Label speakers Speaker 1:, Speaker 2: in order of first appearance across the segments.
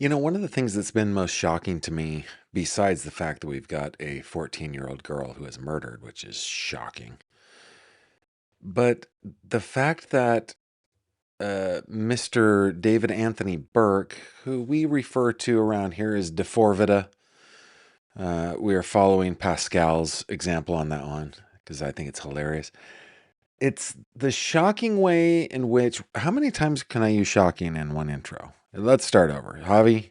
Speaker 1: One of the things that's been most shocking to me, besides the fact that we've got a 14-year-old girl who is murdered, which is shocking, but the fact that Mr. David Anthony Burke, who we refer to around here as D4vda, we are following Pascal's example on that one because I think it's hilarious. It's the shocking way in which, how many times can I use shocking in one intro? Let's start over. Javi,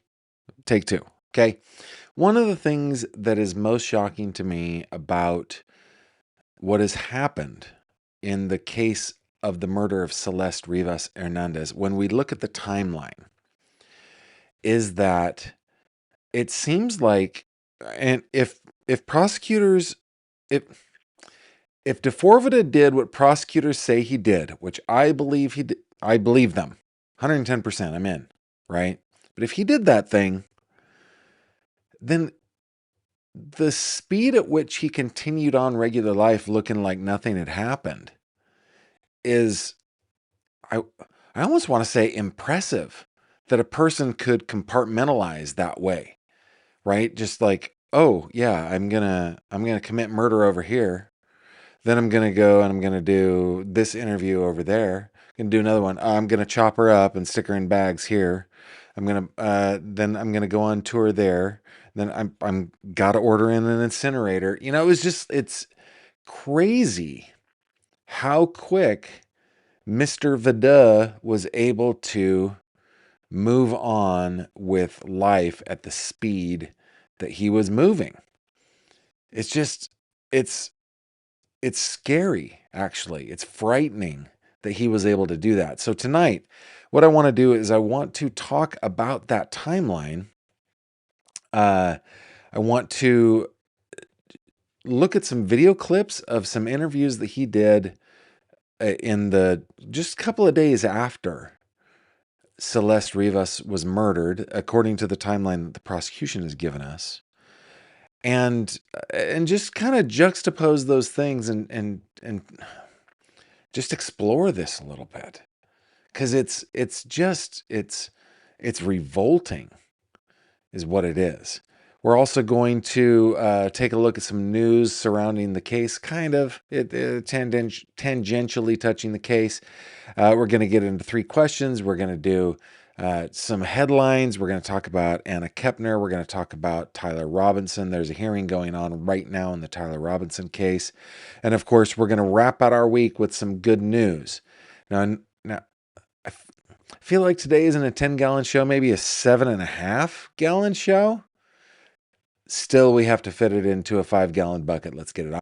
Speaker 1: take two. Okay. One of the things that is most shocking to me about what has happened in the case of the murder of Celeste Rivas Hernandez, when we look at the timeline, is that it seems like, and if prosecutors, if if DeForvita did what prosecutors say he did, which I believe he did, I believe them, 110%, I'm in, right? But if he did that thing, then the speed at which he continued on regular life looking like nothing had happened is, I, I almost want to say, impressive that a person could compartmentalize that way, right? Just like, oh yeah, I'm gonna commit murder over here. Then I'm gonna go and I'm gonna do this interview over there. I'm gonna do another one. I'm gonna chop her up and stick her in bags here. I'm gonna go on tour there. Then I'm gotta order in an incinerator. It's crazy how quick Mr. Vida was able to move on with life at the speed that he was moving. It's just it's it's scary, actually. It's frightening that he was able to do that. So tonight, what I want to do is I want to talk about that timeline. I want to look at some video clips of some interviews that he did in the just a couple of days after Celeste Rivas was murdered, according to the timeline that the prosecution has given us. And just kind of juxtapose those things and just explore this a little bit, because it's revolting is what it is. We're also going to take a look at some news surrounding the case, kind of tangentially touching the case. We're going to get into three questions. We're going to do some headlines. We're going to talk about Anna Kepner. We're going to talk about Tyler Robinson. There's a hearing going on right now in the Tyler Robinson case. And of course, we're going to wrap out our week with some good news. Now I feel like today isn't a 10-gallon show, maybe a 7.5-gallon show. Still, we have to fit it into a 5-gallon bucket. Let's get it out.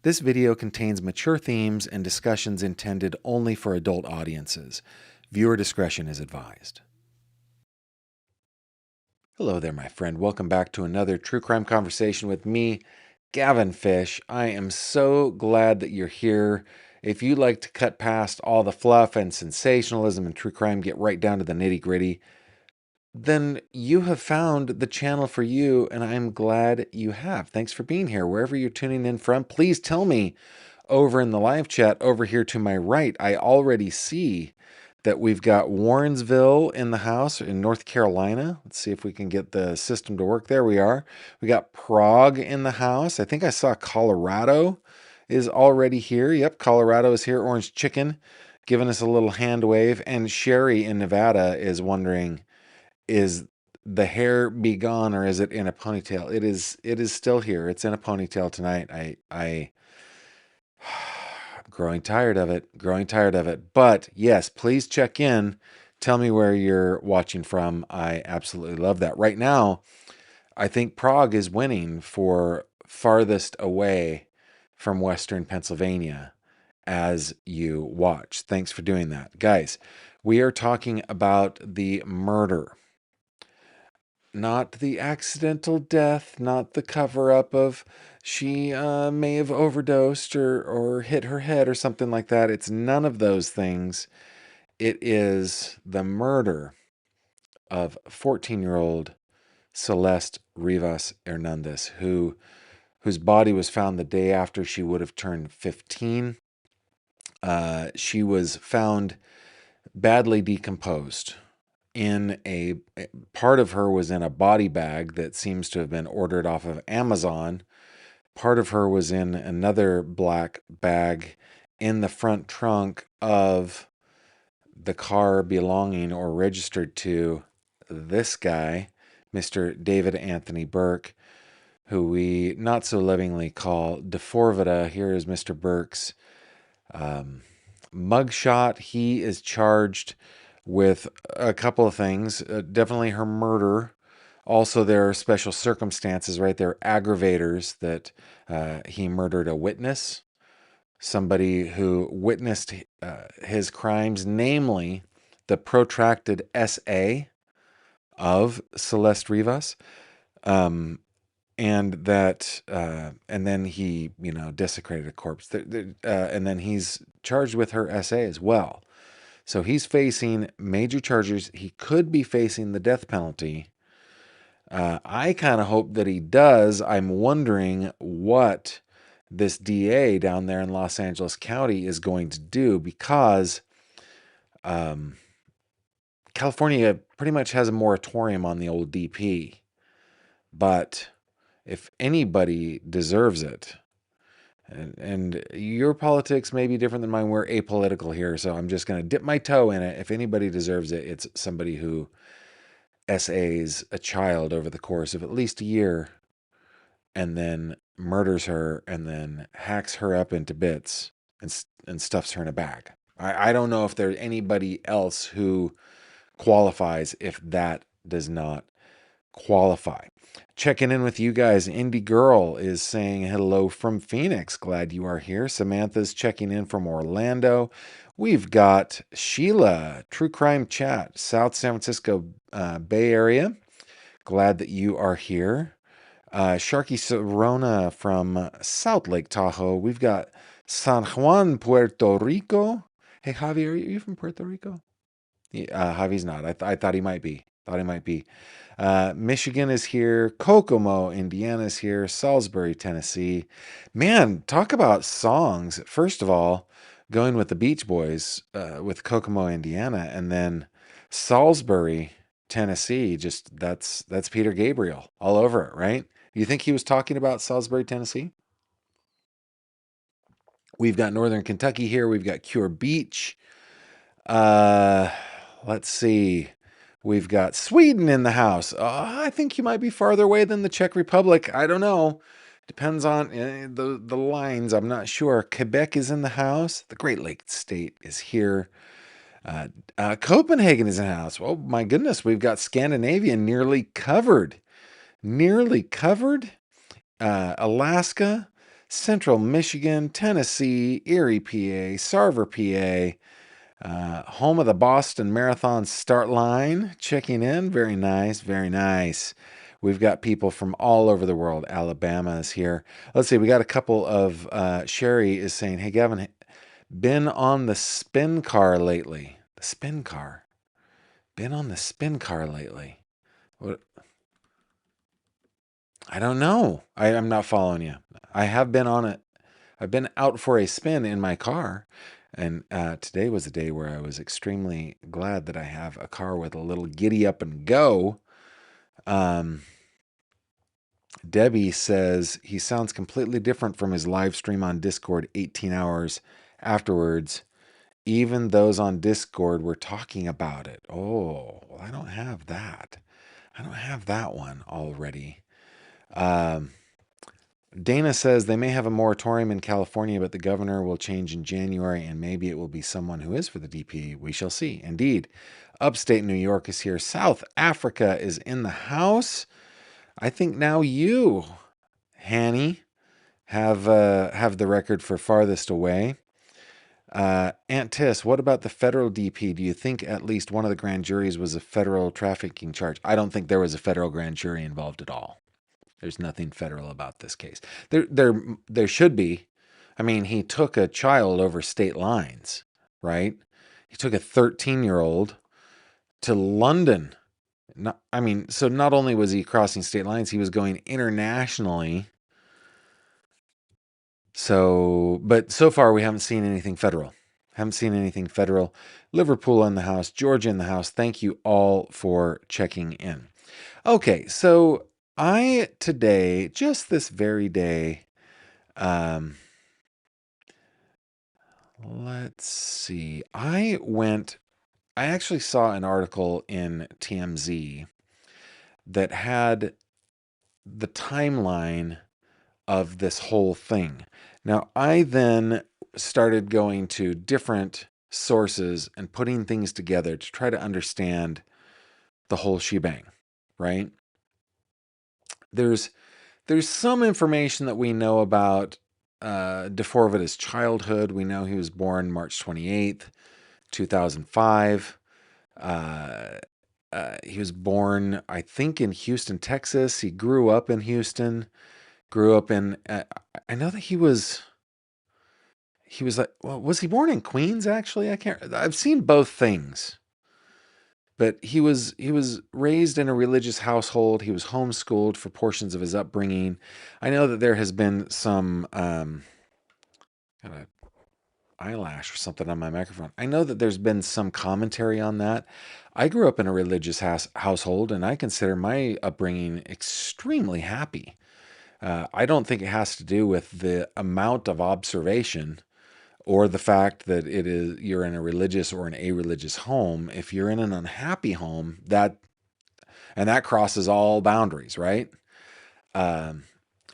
Speaker 1: This video contains mature themes and discussions intended only for adult audiences. Viewer discretion is advised. Hello there, my friend. Welcome back to another true crime conversation with me, Gavin Fish. I am so glad that you're here. If you like to cut past all the fluff and sensationalism and true crime, get right down to the nitty-gritty, then you have found the channel for you, and I'm glad you have. Thanks for being here. Wherever you're tuning in from, please tell me over in the live chat over here to my right. I already see that we've got Warrensville in the house in North Carolina. Let's see if we can get the system to work. There we are. We got Prague in the house. I think I saw Colorado is already here. Yep, Colorado is here. Orange Chicken giving us a little hand wave. And Sherry in Nevada is wondering, is the hair be gone or is it in a ponytail? It is still here. It's in a ponytail tonight. I'm growing tired of it. But yes, please check in. Tell me where you're watching from. I absolutely love that. Right now, I think Prague is winning for farthest away from Western Pennsylvania as you watch. Thanks for doing that. Guys, we are talking about the murder. Not the accidental death, not the cover-up of she may have overdosed or hit her head or something like that. It's none of those things. It is the murder of 14-year-old Celeste Rivas Hernandez, whose body was found the day after she would have turned 15. She was found badly decomposed. In a part of her was in a body bag that seems to have been ordered off of Amazon. Part of her was in another black bag in the front trunk of the car belonging or registered to this guy, Mr. David Anthony Burke, who we not so lovingly call D4vd's. Here is Mr. Burke's mugshot. He is charged with a couple of things. Definitely her murder. Also, there are special circumstances, right? There are aggravators that he murdered a witness, somebody who witnessed his crimes, namely the protracted SA of Celeste Rivas. And that, and then he, desecrated a corpse. And then he's charged with her SA as well. So he's facing major charges. He could be facing the death penalty. I kind of hope that he does. I'm wondering what this DA down there in Los Angeles County is going to do, because California pretty much has a moratorium on the old DP. But if anybody deserves it, and your politics may be different than mine, we're apolitical here, so I'm just going to dip my toe in it. If anybody deserves it, it's somebody who SAs a child over the course of at least a year and then murders her and then hacks her up into bits and stuffs her in a bag. I don't know if there's anybody else who qualifies if that does not qualify. Checking in with you guys. Indie Girl is saying hello from Phoenix. Glad you are here. Samantha's checking in from Orlando. We've got Sheila, True Crime Chat, South San Francisco Bay Area. Glad that you are here. Sharky Serona from South Lake Tahoe. We've got San Juan, Puerto Rico. Hey, Javi, are you from Puerto Rico? Javi's not. I thought he might be. Michigan is here. Kokomo, Indiana is here. Salisbury, Tennessee. Man, talk about songs. First of all, going with the Beach Boys with Kokomo, Indiana, and then Salisbury, Tennessee. Just that's Peter Gabriel all over it, right? You think he was talking about Salisbury, Tennessee? We've got Northern Kentucky here. We've got Cure Beach. Let's see. We've got Sweden in the house. I think you might be farther away than the Czech Republic. I don't know. Depends on the lines. I'm not sure. Quebec is in the house. The Great Lakes State is here. Copenhagen is in the house. Oh, my goodness. We've got Scandinavia nearly covered. Alaska, Central Michigan, Tennessee, Erie, PA, Sarver, PA. Home of the Boston Marathon start line, checking in. Very nice, very nice. We've got people from all over the world. Alabama is here. Let's see, we got a couple of, Sherry is saying, hey, Gavin, been on the spin car lately. The spin car. Been on the spin car lately. What? I don't know. I'm not following you. I have been on it. I've been out for a spin in my car. And today was a day where I was extremely glad that I have a car with a little giddy up and go. Debbie says he sounds completely different from his live stream on Discord 18 hours afterwards. Even those on Discord were talking about it. Oh, well, I don't have that. I don't have that one already. Dana says they may have a moratorium in California, but the governor will change in January, and maybe it will be someone who is for the DP. We shall see. Indeed. Upstate New York is here. South Africa is in the house. I think now you, Hanny, have the record for farthest away. Aunt Tiss, what about the federal DP? Do you think at least one of the grand juries was a federal trafficking charge? I don't think there was a federal grand jury involved at all. There's nothing federal about this case. There should be. I mean, he took a child over state lines, right? He took a 13-year-old to London So not only was he crossing state lines, he was going internationally. But so far we haven't seen anything federal. Haven't seen anything federal. Liverpool in the house, Georgia in the house. Thank you all for checking in. Okay, so I today, just this very day, let's see. I actually saw an article in TMZ that had the timeline of this whole thing. Now, I then started going to different sources and putting things together to try to understand the whole shebang, right? There's some information that we know about D4vd's childhood. We know he was born March 28th, 2005. He was born, I think, in Houston, Texas. He grew up in Houston. Grew up in. I know that he was like, well, was he born in Queens? Actually, I can't. I've seen both things, but he was raised in a religious household. He was homeschooled for portions of his upbringing. I know that there has been some kind of eyelash or something on my microphone. I know that there's been some commentary on that. I grew up in a religious household, and I consider my upbringing extremely happy. I don't think it has to do with the amount of observation or the fact that you're in a religious or an a-religious home. If you're in an unhappy home, that crosses all boundaries, right? Um,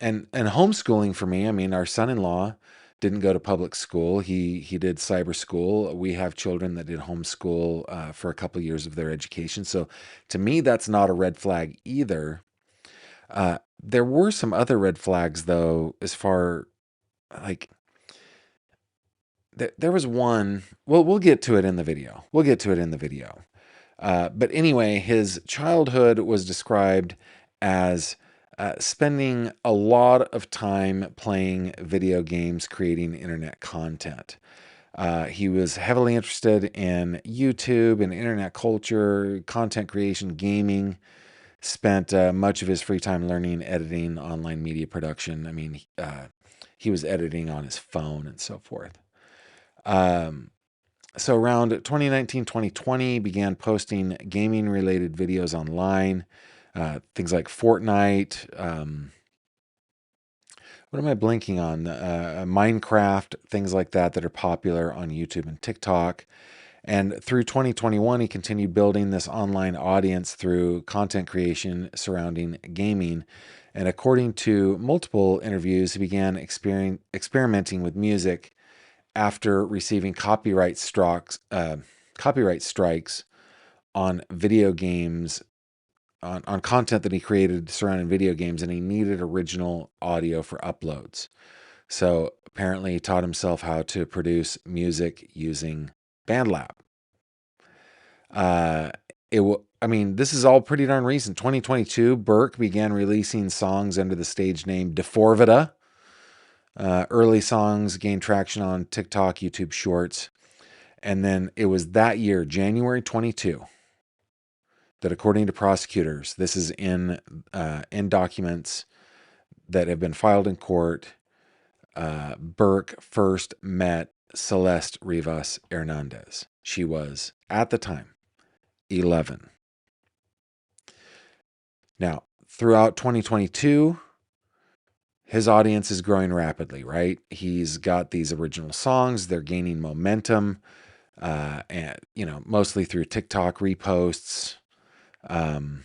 Speaker 1: and homeschooling for me, I mean, our son-in-law didn't go to public school. He did cyber school. We have children that did homeschool for a couple of years of their education. So to me, that's not a red flag either. There were some other red flags though, as far like there was one. Well, we'll get to it in the video. But anyway, his childhood was described as spending a lot of time playing video games, creating internet content. He was heavily interested in YouTube and internet culture, content creation, gaming. Spent much of his free time learning, editing, online media production. I mean, he was editing on his phone and so forth. So around 2019, 2020, began posting gaming related videos online, things like Fortnite. What am I blinking on? Minecraft, things like that are popular on YouTube and TikTok. And through 2021, he continued building this online audience through content creation surrounding gaming. And according to multiple interviews, he began experimenting with music after receiving copyright strikes on video games, on content that he created surrounding video games, and he needed original audio for uploads. So apparently he taught himself how to produce music using BandLab. This is all pretty darn recent. 2022, Burke began releasing songs under the stage name D4vd. Early songs gained traction on TikTok, YouTube Shorts. And then it was that year, January 22, that according to prosecutors, this is in documents that have been filed in court, Burke first met Celeste Rivas Hernandez. She was, at the time, 11. Now, throughout 2022, his audience is growing rapidly, right? He's got these original songs. They're gaining momentum, and mostly through TikTok reposts. And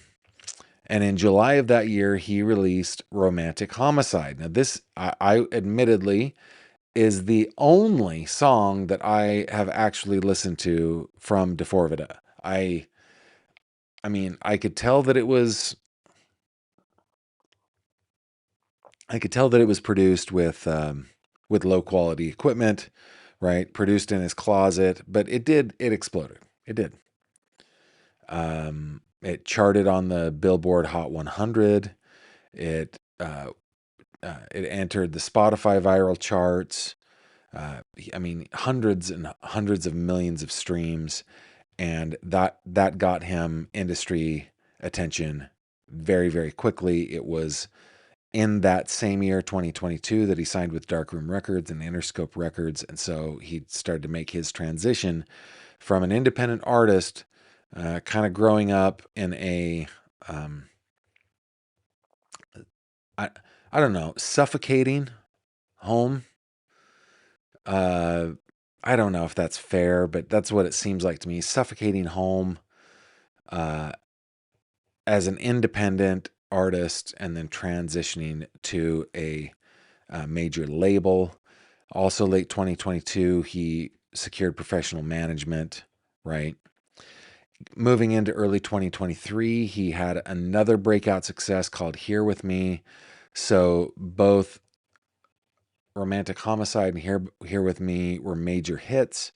Speaker 1: in July of that year, he released Romantic Homicide. Now, this, I admittedly, is the only song that I have actually listened to from D4vd. I could tell that it was produced with low quality equipment, right? Produced in his closet, but it exploded. It did. It charted on the Billboard Hot 100. It entered the Spotify viral charts. Hundreds and hundreds of millions of streams, and that got him industry attention very, very quickly. It was in that same year, 2022, that he signed with Darkroom Records and Interscope Records. And so he started to make his transition from an independent artist, kind of growing up in a, I, I don't know, suffocating home. I don't know if that's fair, but that's what it seems like to me. Suffocating home uh, as an independent artist and then transitioning to a major label. Also, late 2022, he secured professional management, right? Moving into early 2023, he had another breakout success called Here With Me. So both Romantic Homicide and Here With Me were major hits,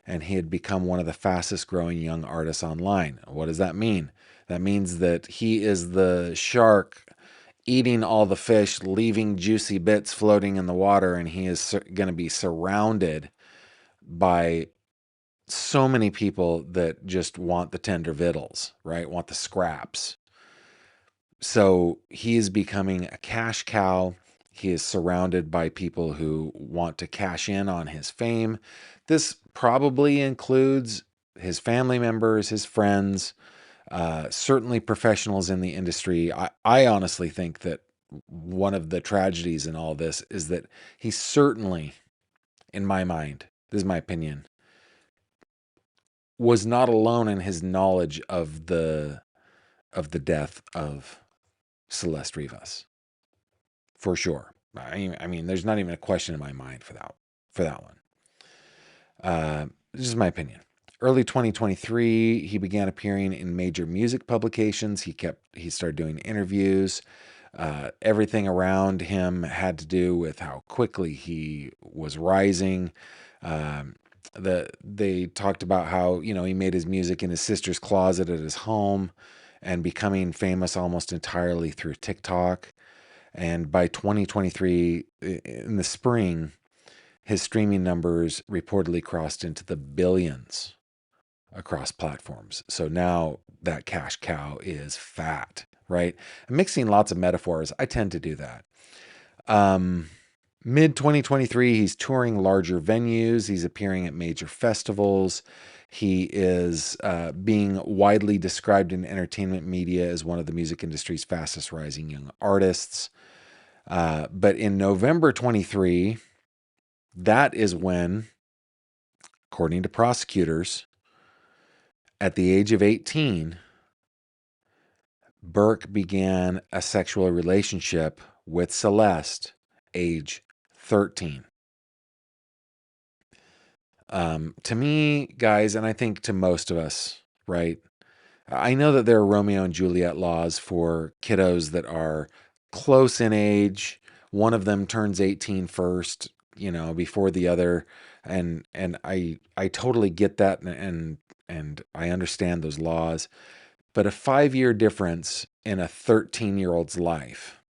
Speaker 1: and he had become one of the fastest growing young artists online. What does that mean? That means that he is the shark eating all the fish, leaving juicy bits floating in the water, and he is going to be surrounded by so many people that just want the tender victuals, right? Want the scraps. So he is becoming a cash cow. He is surrounded by people who want to cash in on his fame. This probably includes his family members, his friends, certainly professionals in the industry. I honestly think that one of the tragedies in all this is that he certainly, in my mind, this is my opinion, was not alone in his knowledge of the death of Celeste Rivas, for sure. I mean, there's not even a question in my mind for that one. This is my opinion. Early 2023, he began appearing in major music publications. He started doing interviews. Everything around him had to do with how quickly he was rising. They talked about how, he made his music in his sister's closet at his home and becoming famous almost entirely through TikTok. And by 2023, in the spring, his streaming numbers reportedly crossed into the billions across platforms. So now that cash cow is fat, right? I'm mixing lots of metaphors. I tend to do that. Mid 2023, he's touring larger venues. He's appearing at major festivals. He is being widely described in entertainment media as one of the music industry's fastest rising young artists. But in November 23, that is when, according to prosecutors, at the age of 18, Burke began a sexual relationship with Celeste, age 13. To me, guys, and I think to most of us, right? I know that there are Romeo and Juliet laws for kiddos that are close in age. One of them turns 18 first, before the other. And I totally get that and I understand those laws. But a 5-year difference in a 13-year-old's life,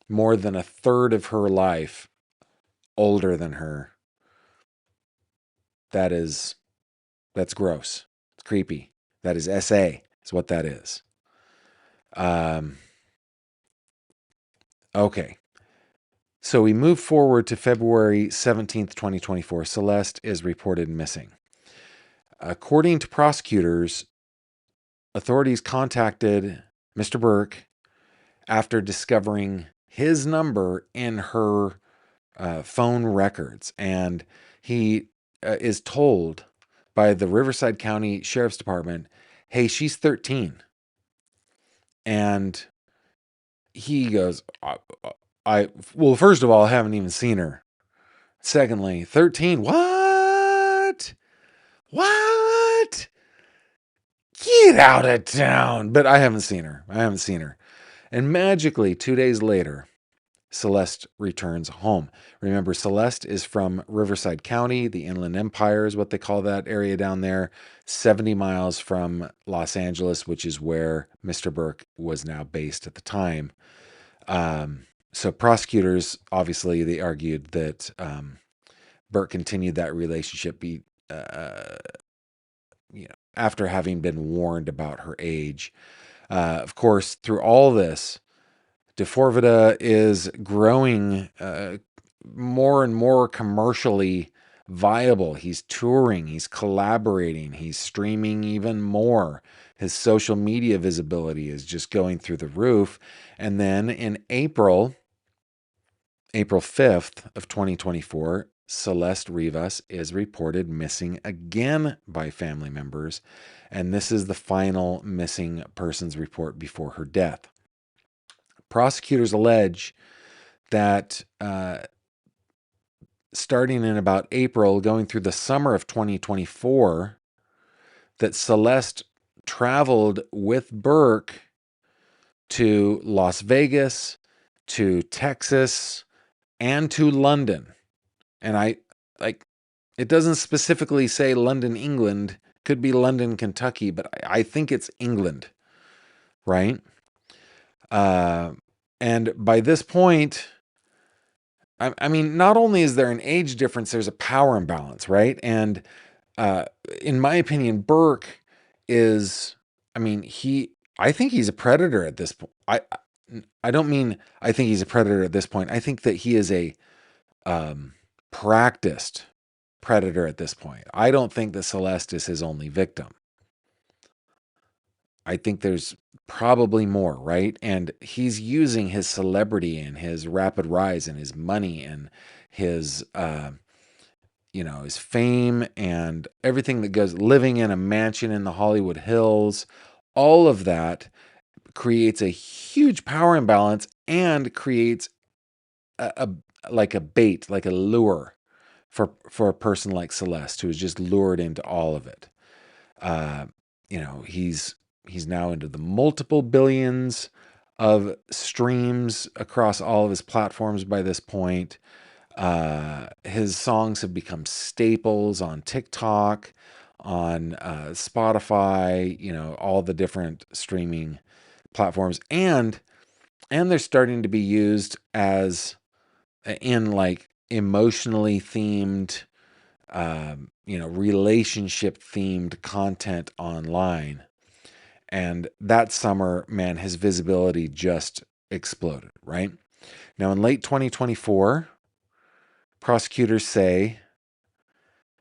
Speaker 1: more than a third of her life older than her, that's gross. It's creepy. That is SA, is what that is. Okay. So we move forward to February 17th, 2024. Celeste is reported missing. According to prosecutors, authorities contacted Mr. Burke after discovering his number in her phone records. And he is told by the Riverside County Sheriff's Department, hey, she's 13. And he goes, well, first of all, I haven't even seen her. Secondly, 13. What? Get out of town. But I haven't seen her. And magically, 2 days later, Celeste returns home. Remember, Celeste is from Riverside County. The Inland Empire is what they call that area down there. 70 miles from Los Angeles, which is where Mr. Burke was now based at the time. So prosecutors, obviously, they argued that Burke continued that relationship after having been warned about her age. Of course, through all this, D4vd is growing more and more commercially viable. He's touring, he's collaborating, he's streaming even more. His social media visibility is just going through the roof. And then in April 5th of 2024, Celeste Rivas is reported missing again by family members. And this is the final missing persons report before her death. Prosecutors allege that starting in about April, going through the summer of 2024, that Celeste traveled with Burke to Las Vegas, to Texas, and to London. And it doesn't specifically say London, England. Could be London, Kentucky, but I think it's England, right? And by this point, I mean, not only is there an age difference, there's a power imbalance, right? And in my opinion, Burke is, I think he's a predator at this point. I don't mean I think he's a predator at this point. I think that he is a practiced predator at this point. I don't think that Celeste is his only victim. I think there's probably more, right? And he's using his celebrity and his rapid rise and his money and his his fame and everything that goes, living in a mansion in the Hollywood Hills, all of that creates a huge power imbalance and creates like a bait, like a lure for a person like Celeste, who is just lured into all of it. He's now into the multiple billions of streams across all of his platforms by this point. His songs have become staples on TikTok, on Spotify, all the different streaming platforms, and they're starting to be used as in like emotionally themed, relationship themed content online. And that summer, man, his visibility just exploded, right? Now, in late 2024, prosecutors say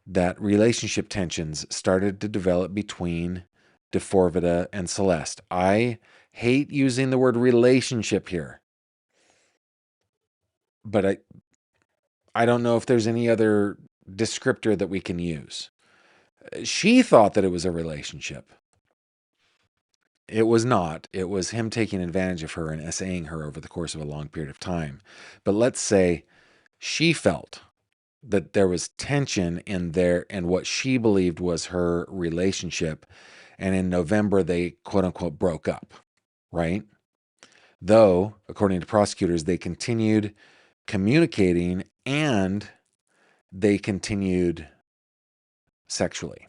Speaker 1: that relationship tensions started to develop between D4vd and Celeste. I hate using the word relationship here, but I don't know if there's any other descriptor that we can use. She thought that it was a relationship. It was not. It was him taking advantage of her and essaying her over the course of a long period of time. But let's say she felt that there was tension in what she believed was her relationship. And in November, they quote unquote broke up, right? Though, according to prosecutors, they continued communicating and they continued sexually.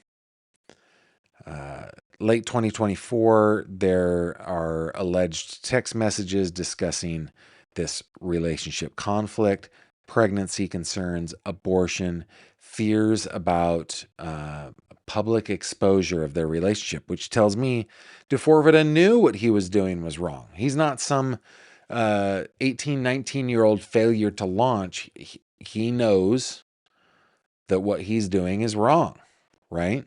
Speaker 1: Late 2024, there are alleged text messages discussing this relationship conflict, pregnancy concerns, abortion, fears about public exposure of their relationship, which tells me D4vd knew what he was doing was wrong. He's not some 18, 19-year-old failure to launch. He knows that what he's doing is wrong, right?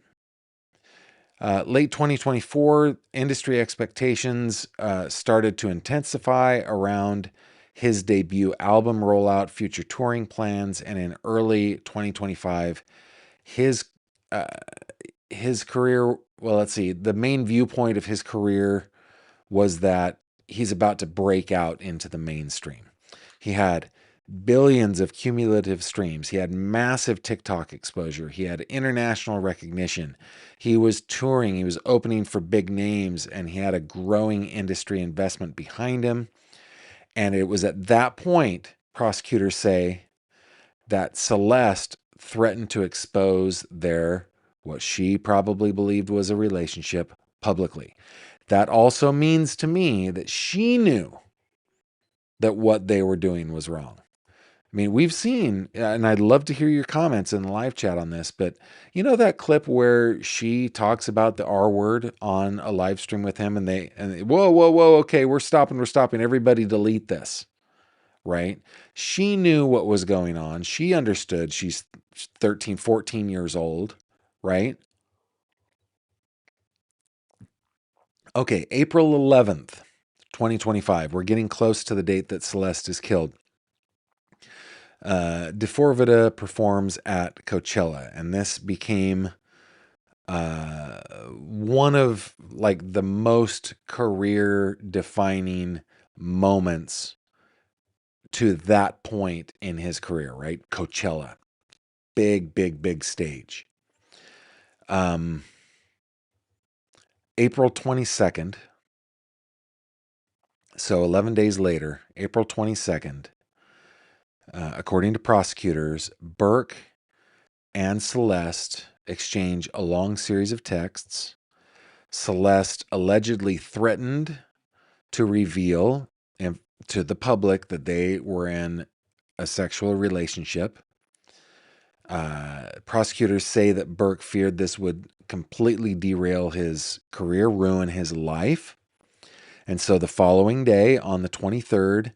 Speaker 1: Late 2024, industry expectations started to intensify around his debut album rollout, future touring plans, and in early 2025, his career. Well, let's see. The main viewpoint of his career was that he's about to break out into the mainstream. He had billions of cumulative streams. He had massive TikTok exposure. He had international recognition. He was touring. He was opening for big names, and he had a growing industry investment behind him. And it was at that point, prosecutors say, that Celeste threatened to expose what she probably believed was a relationship publicly. That also means to me that she knew that what they were doing was wrong. I mean, we've seen, and I'd love to hear your comments in the live chat on this, but you know that clip where she talks about the R word on a live stream with him, and whoa, whoa, whoa, okay, we're stopping, everybody delete this, right? She knew what was going on. She understood. She's 13, 14 years old, right? Okay, April 11th, 2025. We're getting close to the date that Celeste is killed. D4vd's performs at Coachella, and this became one of like the most career defining moments to that point in his career, right? Coachella, big stage. April 22nd, so 11 days later, April 22nd, according to prosecutors, Burke and Celeste exchange a long series of texts. Celeste allegedly threatened to reveal to the public that they were in a sexual relationship. Prosecutors say that Burke feared this would completely derail his career, ruin his life. And so the following day, on the 23rd,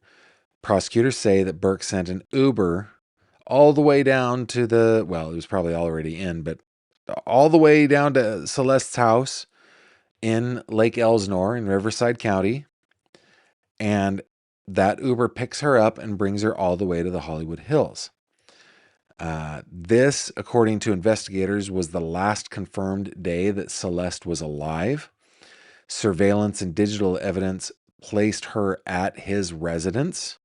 Speaker 1: prosecutors say that Burke sent an Uber all the way down to it was probably already in, but all the way down to Celeste's house in Lake Elsinore in Riverside County. And that Uber picks her up and brings her all the way to the Hollywood Hills. This, according to investigators, was the last confirmed day that Celeste was alive. Surveillance and digital evidence placed her at his residence.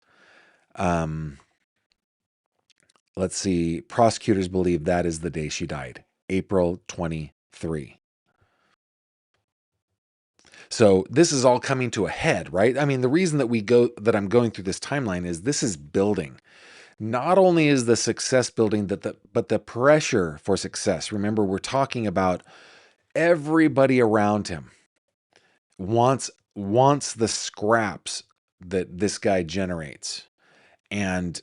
Speaker 1: Let's see. Prosecutors believe that is the day she died, April 23. So this is all coming to a head, right? I mean, the reason that I'm going through this timeline is this is building. Not only is the success building, but the pressure for success. Remember, we're talking about everybody around him wants the scraps that this guy generates, and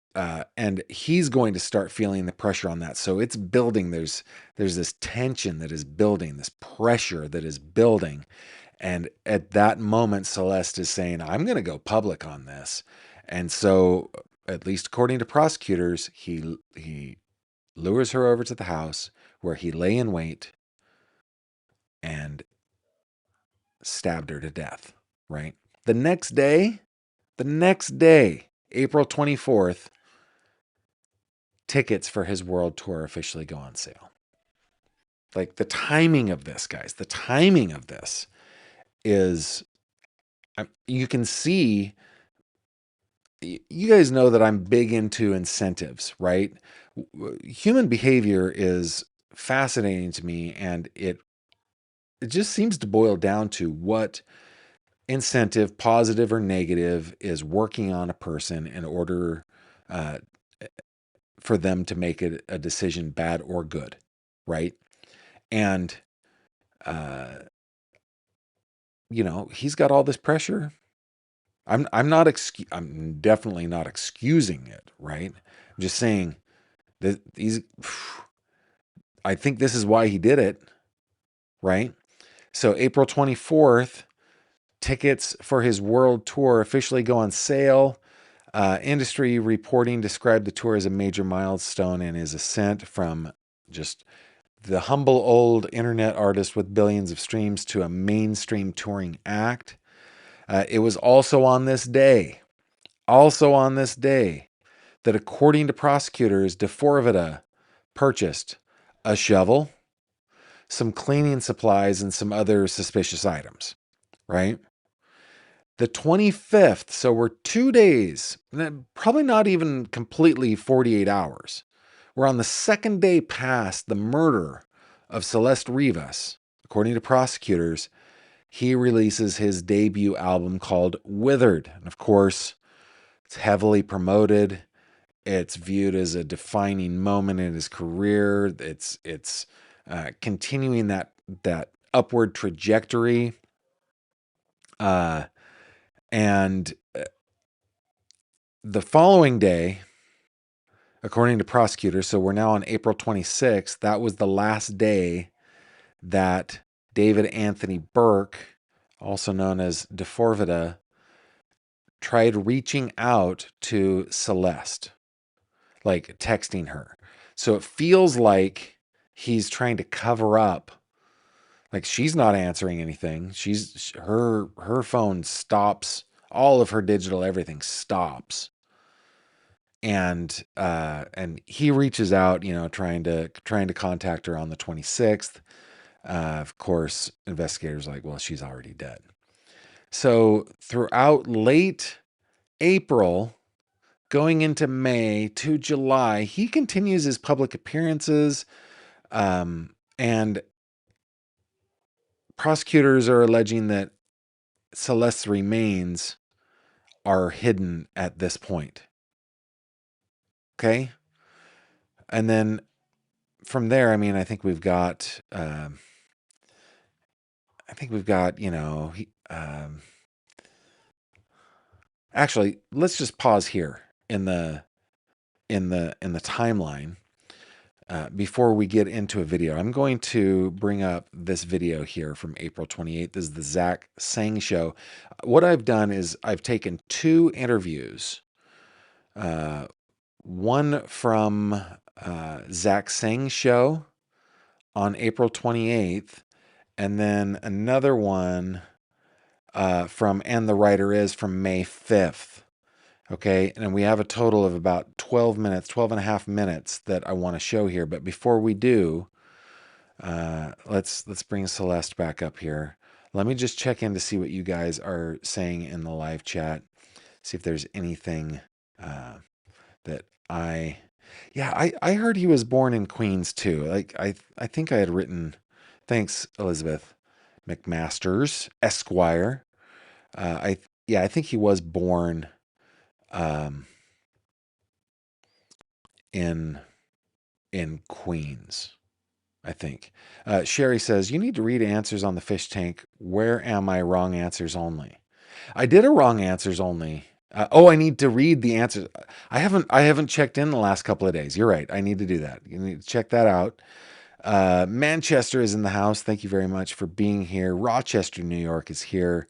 Speaker 1: he's going to start feeling the pressure on that. So it's building. There's this tension that is building, this pressure that is building. And at that moment, Celeste is saying, I'm going to go public on this. And so, at least according to prosecutors, he lures her over to the house where he lay in wait and stabbed her to death, right? The next day, April 24th, tickets for his world tour officially go on sale. Like the timing of this, guys, the timing of this is, you can see, you guys know that I'm big into incentives, right? Human behavior is fascinating to me, and it just seems to boil down to what incentive, positive or negative, is working on a person in order for them to make a decision, bad or good, right? And he's got all this pressure. I'm definitely not excusing it, right? I'm just saying that I think this is why he did it, right? So April 24th, tickets for his world tour officially go on sale. Industry reporting described the tour as a major milestone in his ascent from just the humble old internet artist with billions of streams to a mainstream touring act. It was also on this day, that according to prosecutors, D4vd's purchased a shovel, some cleaning supplies, and some other suspicious items, right? The 25th, so we're 2 days, probably not even completely 48 hours. We're on the second day past the murder of Celeste Rivas. According to prosecutors, he releases his debut album called Withered. And of course, it's heavily promoted. It's viewed as a defining moment in his career. It's continuing that upward trajectory. And the following day, according to prosecutors. So we're now on April 26th. That was the last day that David Anthony Burke, also known as D4vd's, tried reaching out to Celeste, like texting her. So it feels like he's trying to cover up. Like she's not answering anything. Her phone stops. All of her digital everything stops. And he reaches out, trying to contact her on the 26th. Of course, investigators are like, well, she's already dead. So throughout late April, going into May to July, he continues his public appearances, and prosecutors are alleging that Celeste's remains are hidden at this point. Okay? And then from there, I mean, I think we've got, actually, let's just pause here in the timeline before we get into a video. I'm going to bring up this video here from April 28th. This is the Zach Sang show. What I've done is I've taken 2 interviews, one from Zach Sang show on April 28th, and then another one from And the Writer Is from May 5th. Okay, and we have a total of about 12 and a half minutes that I want to show here. But before we do, let's bring Celeste back up here. Let me just check in to see what you guys are saying in the live chat. See if there's anything that I heard he was born in Queens too. Like I think I had written, thanks Elizabeth McMasters Esquire. I think he was born in Queens, I think. Sherry says, you need to read answers on the fish tank. Where am I? Wrong answers only. I did a wrong answers only. I need to read the answers. I haven't checked in the last couple of days. You're right. I need to do that. You need to check that out. Manchester is in the house. Thank you very much for being here. Rochester, New York is here.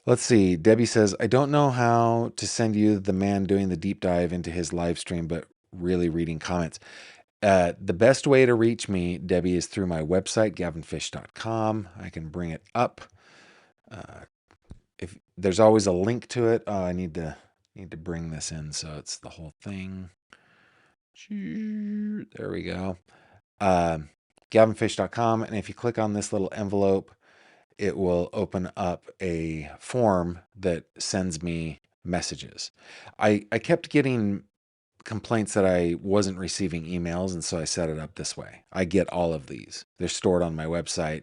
Speaker 1: Let's see. Debbie says, I don't know how to send you the man doing the deep dive into his live stream, but really reading comments. The best way to reach me, Debbie, is through my website, gavinfish.com. I can bring it up. If there's always a link to it. Oh, I need to bring this in so it's the whole thing. There we go. Gavinfish.com. And if you click on this little envelope, it will open up a form that sends me messages. I kept getting complaints that I wasn't receiving emails, and so I set it up this way. I get all of these. They're stored on my website,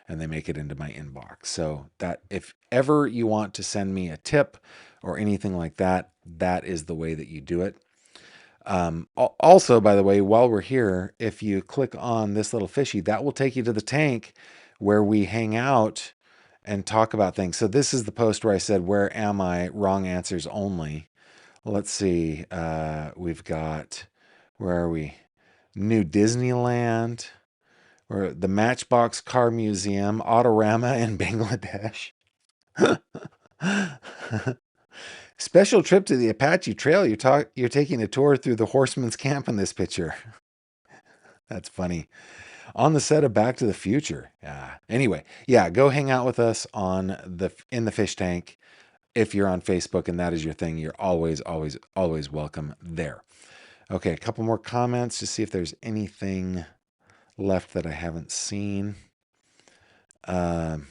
Speaker 1: and they make it into my inbox. So that if ever you want to send me a tip or anything like that, that is the way that you do it. Also, by the way, while we're here, if you click on this little fishy, that will take you to the tank where we hang out and talk about things. So this is the post where I said, where am I? Wrong answers only. Let's see. We've got, where are we? New Disneyland, or the Matchbox Car Museum, Autorama in Bangladesh. Special trip to the Apache Trail. You're taking a tour through the Horseman's Camp in this picture. That's funny. On the set of Back to the Future. Anyway, go hang out with us in the fish tank. If you're on Facebook and that is your thing, you're always welcome there. Okay, a couple more comments to see if there's anything left that I haven't seen. Autumn,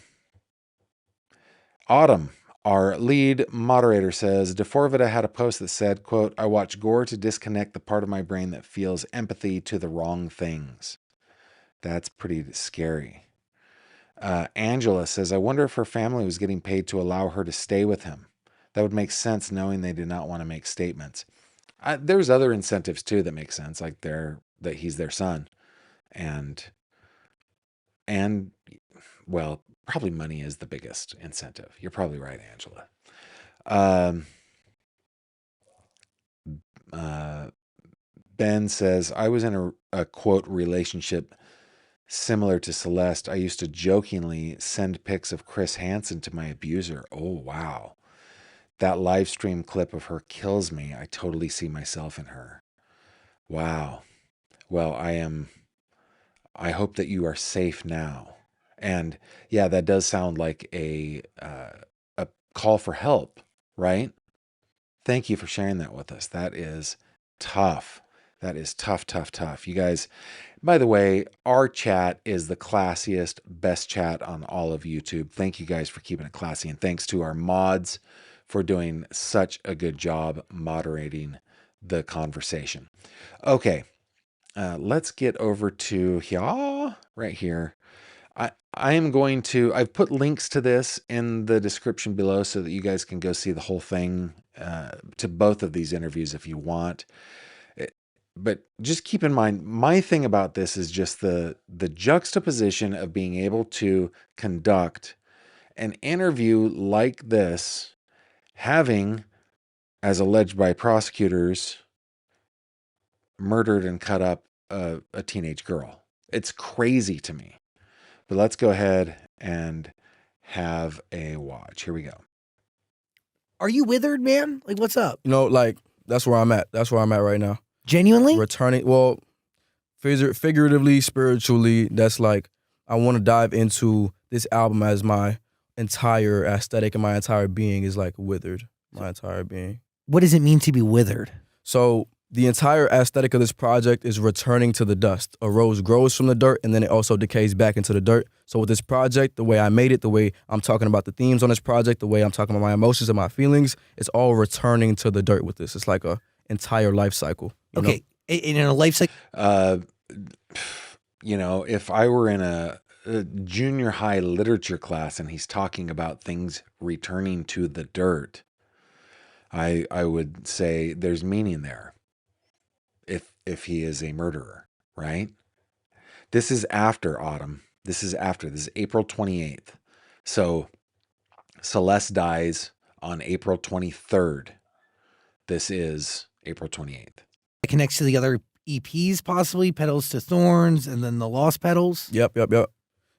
Speaker 1: our lead moderator, says, D4vd's had a post that said, quote, I watch gore to disconnect the part of my brain that feels empathy to the wrong things. That's pretty scary. Angela says, I wonder if her family was getting paid to allow her to stay with him. That would make sense knowing they did not want to make statements. There's other incentives too that make sense, like that he's their son. And well, probably money is the biggest incentive. You're probably right, Angela. Ben says, I was in a quote relationship similar to Celeste. I used to jokingly send pics of Chris Hansen to my abuser. Oh, wow. That live stream clip of her kills me. I totally see myself in her. Wow. Well, I hope that you are safe now. And yeah, that does sound like a call for help, right? Thank you for sharing that with us. That is tough. That is tough, tough, tough. You guys, by the way, our chat is the classiest, best chat on all of YouTube. Thank you guys for keeping it classy. And thanks to our mods for doing such a good job moderating the conversation. Okay, let's get over to here, right here. I am going to, I've put links to this in the description below so that you guys can go see the whole thing to both of these interviews if you want. But just keep in mind, my thing about this is just the juxtaposition of being able to conduct an interview like this, having, as alleged by prosecutors, murdered and cut up a teenage girl. It's crazy to me. But let's go ahead and have a watch. Here we go.
Speaker 2: Are you withered, man? Like, what's up?
Speaker 3: You know, like, that's where I'm at. That's where I'm at right now.
Speaker 2: Genuinely?
Speaker 3: Returning, well, figuratively, spiritually, that's like, I want to dive into this album as my entire aesthetic and my entire being is like withered. My entire being.
Speaker 2: What does it mean to be withered?
Speaker 3: So the entire aesthetic of this project is returning to the dust. A rose grows from the dirt and then it also decays back into the dirt. So with this project, the way I made it, the way I'm talking about the themes on this project, the way I'm talking about my emotions and my feelings, it's all returning to the dirt with this. It's like a entire life cycle.
Speaker 2: Okay. In a life cycle?
Speaker 1: You know, if I were in a junior high literature class and he's talking about things returning to the dirt, I would say there's meaning there. If he is a murderer, right? This is after Autumn. This is April 28th. So Celeste dies on April 23rd. This is April 28th.
Speaker 2: It connects to the other EPs, possibly, Petals to Thorns, and then the Lost Petals.
Speaker 3: Yep.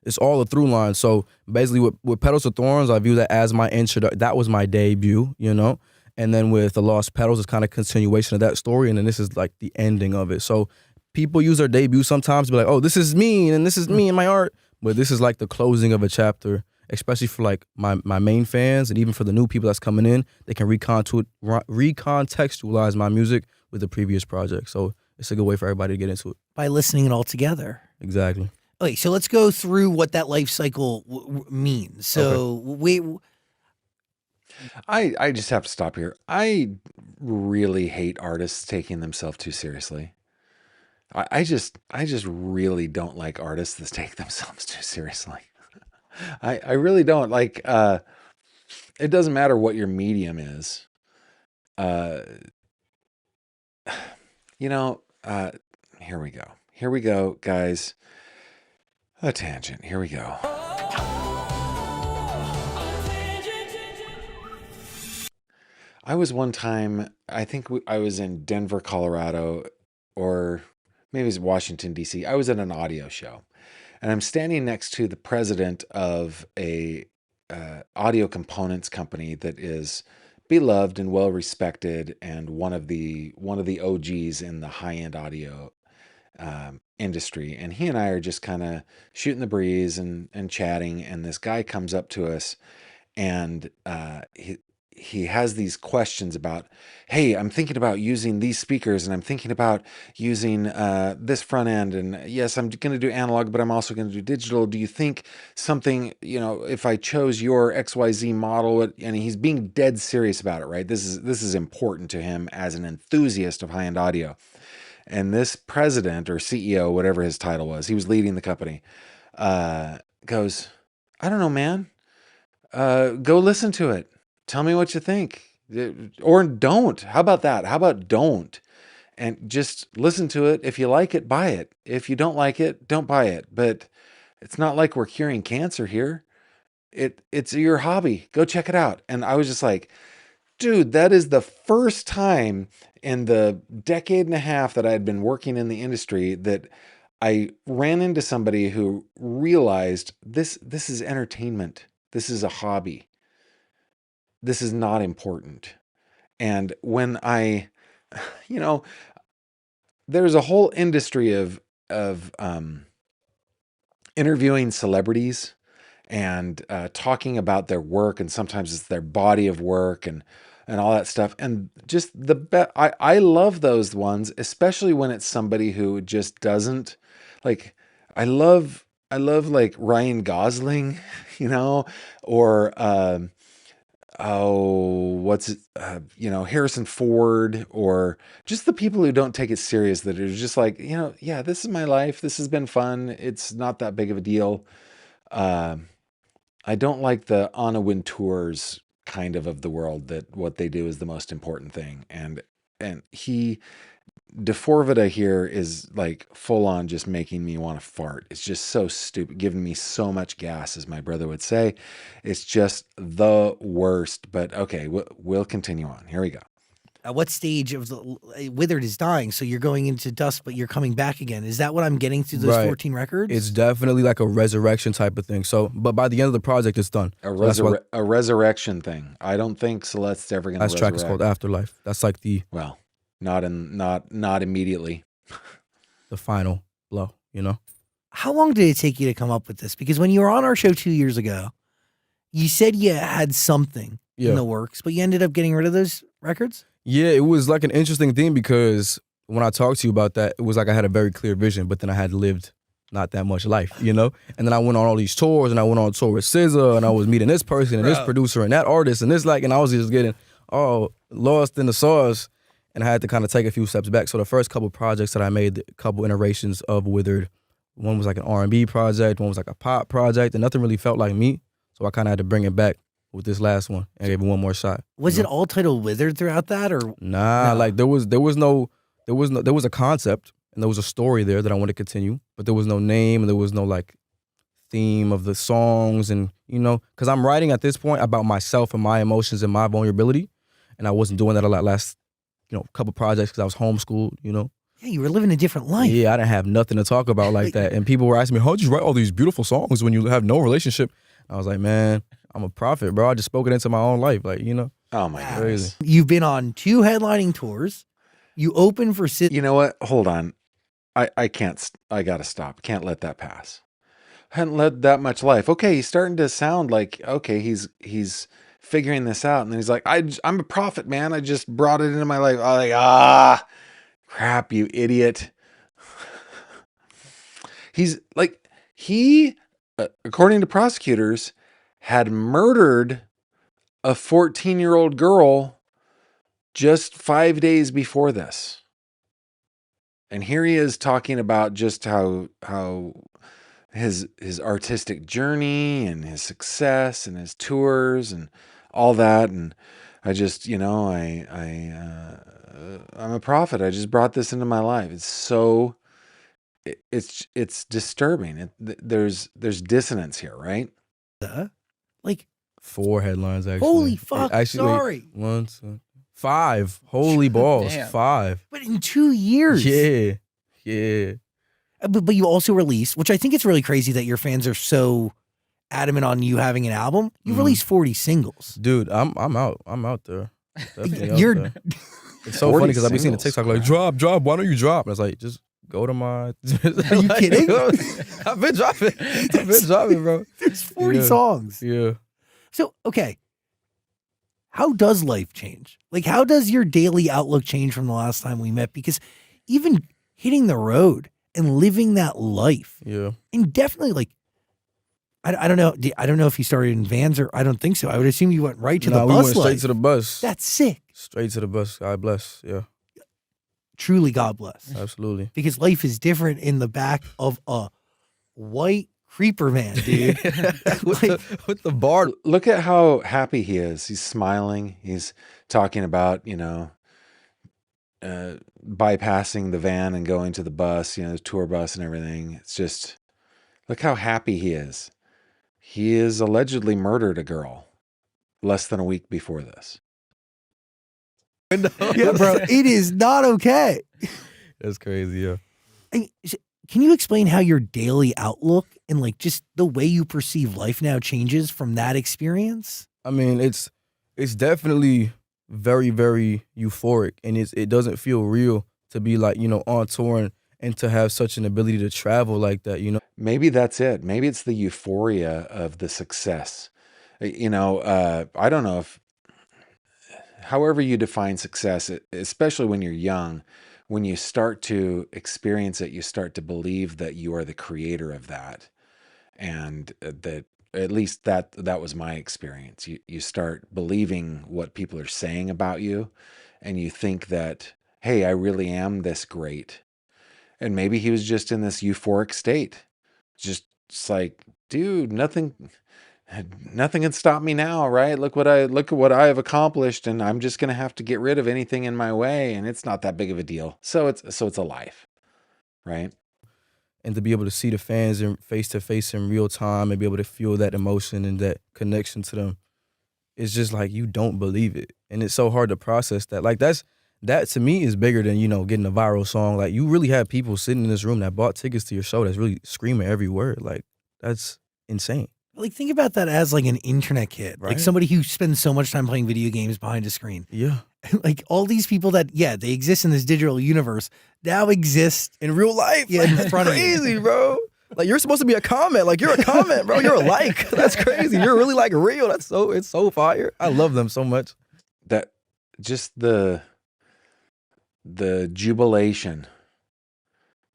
Speaker 3: It's all a through line. So basically with Petals to Thorns, I view that as my intro. That was my debut, you know? And then with the Lost Petals, it's kind of continuation of that story. And then this is like the ending of it. So people use their debut sometimes to be like, oh, this is me and this is me and my art. But this is like the closing of a chapter, especially for like my main fans and even for the new people that's coming in. They can recontextualize my music with the previous project. So it's a good way for everybody to get into it.
Speaker 2: By listening it all together.
Speaker 3: Exactly.
Speaker 2: Okay, so let's go through what that life cycle means. So
Speaker 1: I just have to stop here. I really hate artists taking themselves too seriously. I just really don't like artists that take themselves too seriously. I really don't. Like, it doesn't matter what your medium is. You know, here we go. Here we go, guys. A tangent. Here we go. I was one time, I think I was in Denver, Colorado, or maybe it was Washington, D.C. I was at an audio show, and I'm standing next to the president of a audio components company that is beloved and well respected, and one of the OGs in the high-end audio industry. And he and I are just kind of shooting the breeze and chatting, and this guy comes up to us, and he has these questions about, hey, I'm thinking about using these speakers, and I'm thinking about using this front end, and yes, I'm going to do analog, but I'm also going to do digital. Do you think something, you know, if I chose your XYZ model, and he's being dead serious about it, right? This is important to him as an enthusiast of high-end audio. And this president or CEO, whatever his title was, he was leading the company, goes, I don't know, man. Go listen to it. Tell me what you think. Or don't. How about that? How about don't? And just listen to it. If you like it, buy it. If you don't like it, don't buy it. But it's not like we're curing cancer here. It's your hobby. Go check it out. And I was just like, dude, that is the first time in the decade and a half that I had been working in the industry that I ran into somebody who realized this is entertainment. This is a hobby. This is not important. And when I, you know, there's a whole industry of interviewing celebrities and talking about their work, and sometimes it's their body of work and all that stuff. And just I love those ones, especially when it's somebody who just doesn't like. I love like Ryan Gosling, or what's it, Harrison Ford, or just the people who don't take it serious, that are just like, yeah, this is my life. This has been fun. It's not that big of a deal. Uh, I don't like the Anna Wintours kind of the world, that what they do is the most important thing. And D4vd's here is like full on just making me want to fart. It's just so stupid, giving me so much gas, as my brother would say. It's just the worst. But okay, we'll continue on. Here we go.
Speaker 2: At what stage of the Withered is dying? So you're going into dust, but you're coming back again. Is that what I'm getting through those
Speaker 3: Right.
Speaker 2: 14 records?
Speaker 3: It's definitely like a resurrection type of thing. So, but by the end of the project, it's done.
Speaker 1: A
Speaker 3: So that's why-
Speaker 1: resurrection thing. I don't think Celeste's ever going to
Speaker 3: Last track is called Afterlife. That's like the
Speaker 1: not immediately.
Speaker 3: final blow,
Speaker 2: How long did it take you to come up with this? Because when you were on our show 2 years ago, you said you had something in the works, but you ended up getting rid of those records?
Speaker 3: Yeah, it was like an interesting thing, because when I talked to you about that, it was like I had a very clear vision, but then I had lived not that much life, And then I went on all these tours, and I went on tour with SZA, and I was meeting this person and this producer and that artist and this, and I was just getting lost in the sauce, and I had to kind of take a few steps back. So the first couple projects that I made, a couple iterations of Withered, one was like an R&B project, one was like a pop project, and nothing really felt like me. So I kind of had to bring it back with this last one and gave it one more shot.
Speaker 2: Was it all titled Withered throughout that, or
Speaker 3: nah?
Speaker 2: No.
Speaker 3: Like there was a concept and there was a story there that I wanted to continue, but there was no name and there was no like theme of the songs, and because I'm writing at this point about myself and my emotions and my vulnerability, and I wasn't doing that a lot last couple projects because I was homeschooled.
Speaker 2: Yeah, you were living a different life.
Speaker 3: Yeah, I didn't have nothing to talk about like that, and people were asking me, "How'd you write all these beautiful songs when you have no relationship?" I was like, man, I'm a prophet, bro. I just spoke it into my own life,
Speaker 1: Oh my
Speaker 3: Crazy.
Speaker 1: goodness.
Speaker 2: You've been on 2 headlining tours. You open for
Speaker 1: You know what? Hold on. I can't. I gotta stop. Can't let that pass. Hadn't led that much life. Okay, he's starting to sound like, okay, he's figuring this out, and then he's like, I'm a prophet, man. I just brought it into my life. I'm like, crap, you idiot. He's like, according to prosecutors, had murdered a 14-year-old girl just 5 days before this. And here he is talking about just how his artistic journey and his success and his tours and all that. And I just, I'm a prophet. I just brought this into my life. It's so, it's disturbing. There's dissonance here, right?
Speaker 2: like
Speaker 3: 4 headlines actually.
Speaker 2: Holy fuck!
Speaker 3: Actually,
Speaker 2: sorry.
Speaker 3: 1, 2, 5. Holy balls,
Speaker 4: Damn.
Speaker 3: 5.
Speaker 2: But in 2 years.
Speaker 3: Yeah.
Speaker 2: But you also released, which I think it's really crazy that your fans are so adamant on you having an album. You released 40 singles.
Speaker 3: Dude, I'm out. I'm out there. Definitely out
Speaker 2: You're
Speaker 3: there. It's so funny because I've been seeing the
Speaker 1: singles,
Speaker 3: TikTok like, drop. Why don't you drop? And it's like, just go to my.
Speaker 2: Are you kidding?
Speaker 3: I've been dropping, bro.
Speaker 2: There's 40
Speaker 3: Yeah.
Speaker 2: songs.
Speaker 3: Yeah.
Speaker 2: So, okay. How does life change? Like, how does your daily outlook change from the last time we met? Because even hitting the road and living that life,
Speaker 3: Yeah.
Speaker 2: and definitely like, I don't know. I don't know if you started in vans, or I don't think so. I would assume you went right to the
Speaker 3: we
Speaker 2: bus
Speaker 3: went straight
Speaker 2: life.
Speaker 3: to the bus.
Speaker 2: That's sick.
Speaker 3: Straight to the bus. God bless. Yeah,
Speaker 2: Truly, God bless.
Speaker 3: absolutely.
Speaker 2: Because life is different in the back of a white creeper van, dude.
Speaker 3: with the bar.
Speaker 1: Look at how happy he is. He's smiling. He's talking about, bypassing the van and going to the bus, the tour bus and everything. It's just, look how happy he is. He has allegedly murdered a girl less than a week before this.
Speaker 2: Yeah, bro, it is not okay.
Speaker 3: That's crazy, yeah.
Speaker 2: Can you explain how your daily outlook and like just the way you perceive life now changes from that experience?
Speaker 3: I mean, it's definitely very, very euphoric, and it doesn't feel real to be like, on tour and to have such an ability to travel like that.
Speaker 1: Maybe that's it. Maybe it's the euphoria of the success. I don't know if, however you define success, especially when you're young, when you start to experience it, you start to believe that you are the creator of that. And that, at least that was my experience. You start believing what people are saying about you, and you think that, hey, I really am this great. And maybe he was just in this euphoric state. Just like, dude, nothing can stop me now, right? Look at what I have accomplished, and I'm just gonna have to get rid of anything in my way, and it's not that big of a deal. So it's a life, right?
Speaker 3: And to be able to see the fans in face to face in real time and be able to feel that emotion and that connection to them, it's just like you don't believe it, and it's so hard to process that. Like that to me is bigger than getting a viral song. Like, you really have people sitting in this room that bought tickets to your show that's really screaming every word. Like, that's insane.
Speaker 2: Like, think about that as like an internet kid,
Speaker 3: Right.
Speaker 2: like somebody who spends so much time playing video games behind a screen.
Speaker 3: Yeah.
Speaker 2: Like all these people that, yeah, they exist in this digital universe now exist
Speaker 3: In real life.
Speaker 2: Yeah, in front of you.
Speaker 3: Crazy, bro. Like, you're supposed to be a comment. Like, you're a comment, bro. You're a like. That's crazy. You're really like real. It's so fire. I love them so much.
Speaker 1: That just the jubilation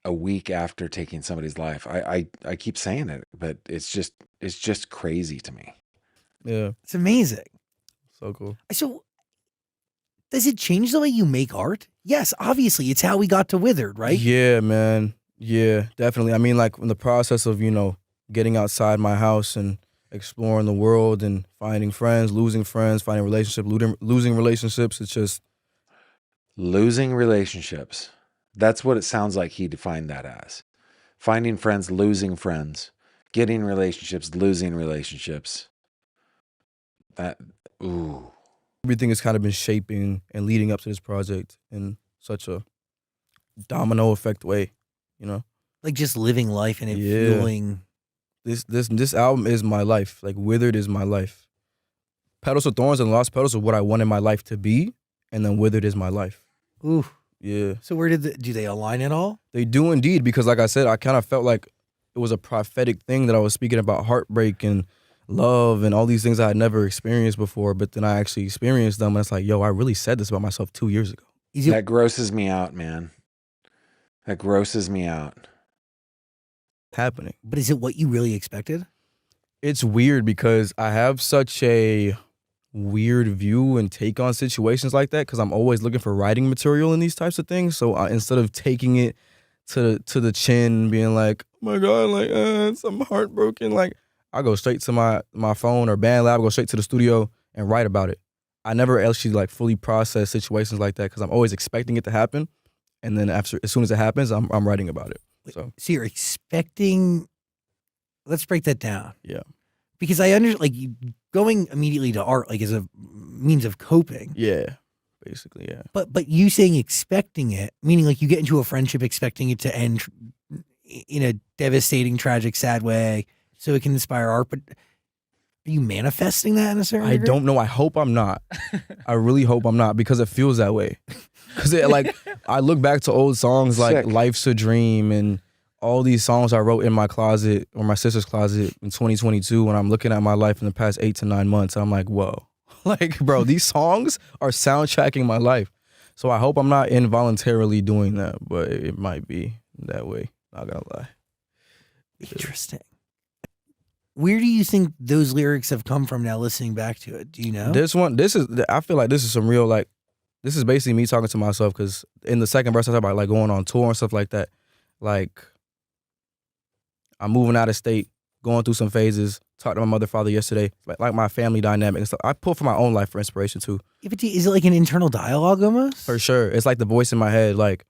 Speaker 1: a week after taking somebody's life. I keep saying it, but it's just crazy to me.
Speaker 3: Yeah.
Speaker 2: It's amazing.
Speaker 3: So cool.
Speaker 2: So does it change the way you make art? Yes, obviously. It's how we got to Withered, right?
Speaker 3: Yeah, man. Yeah, definitely. I mean, like, in the process of, getting outside my house and exploring the world and finding friends, losing friends, finding relationships, losing relationships, it's just...
Speaker 1: Losing relationships. That's what it sounds like he defined that as. Finding friends, losing friends. Getting relationships, losing relationships. Ooh.
Speaker 3: Everything has kind of been shaping and leading up to this project in such a domino effect way,
Speaker 2: Like just living life and it
Speaker 3: Yeah.
Speaker 2: fueling.
Speaker 3: This album is my life. Like, Withered is my life. Petals of Thorns and Lost Petals are what I wanted my life to be, and then Withered is my life.
Speaker 2: Ooh.
Speaker 3: Yeah.
Speaker 2: So where do they align at all?
Speaker 3: They do indeed, because like I said, I kind of felt like it was a prophetic thing that I was speaking about heartbreak and love and all these things I had never experienced before, but then I actually experienced them, and it's like, yo, I really said this about myself 2 years ago.
Speaker 1: That grosses me out, man. That grosses me out.
Speaker 3: Happening.
Speaker 2: But is it what you really expected?
Speaker 3: It's weird because I have such a weird view and take on situations like that, because I'm always looking for writing material in these types of things. So instead of taking it to the chin, being like, oh my God, like, I'm heartbroken, like, I go straight to my phone or BandLab, go straight to the studio and write about it. I never actually like fully process situations like that because I'm always expecting it to happen, and then as soon as it happens, I'm writing about it. So
Speaker 2: you're expecting. Let's break that down.
Speaker 3: Yeah.
Speaker 2: Because I understand, like, you going immediately to art, like, is a means of coping.
Speaker 3: Yeah, basically, yeah.
Speaker 2: But you saying expecting it, meaning like you get into a friendship expecting it to end in a devastating, tragic, sad way, so it can inspire art. But are you manifesting that in a certain?
Speaker 3: I
Speaker 2: degree?
Speaker 3: don't know. I hope I'm not. I really hope I'm not, because it feels that way. Because like, I look back to old songs like
Speaker 1: Sick.
Speaker 3: "Life's a Dream" and all these songs I wrote in my closet or my sister's closet in 2022, when I'm looking at my life in the past 8 to 9 months, I'm like, whoa. Like, bro, these songs are soundtracking my life. So I hope I'm not involuntarily doing that, but it might be that way. Not gonna lie.
Speaker 2: Interesting. Where do you think those lyrics have come from now, listening back to it? Do you know?
Speaker 3: I feel like this is some real, like, this is basically me talking to myself, because in the second verse I talk about like going on tour and stuff like that. Like, I'm moving out of state, going through some phases, talked to my mother, father yesterday, like my family dynamic and stuff. I pull from my own life for inspiration too.
Speaker 2: Yeah, but is it like an internal dialogue almost?
Speaker 3: For sure. It's like the voice in my head. Like,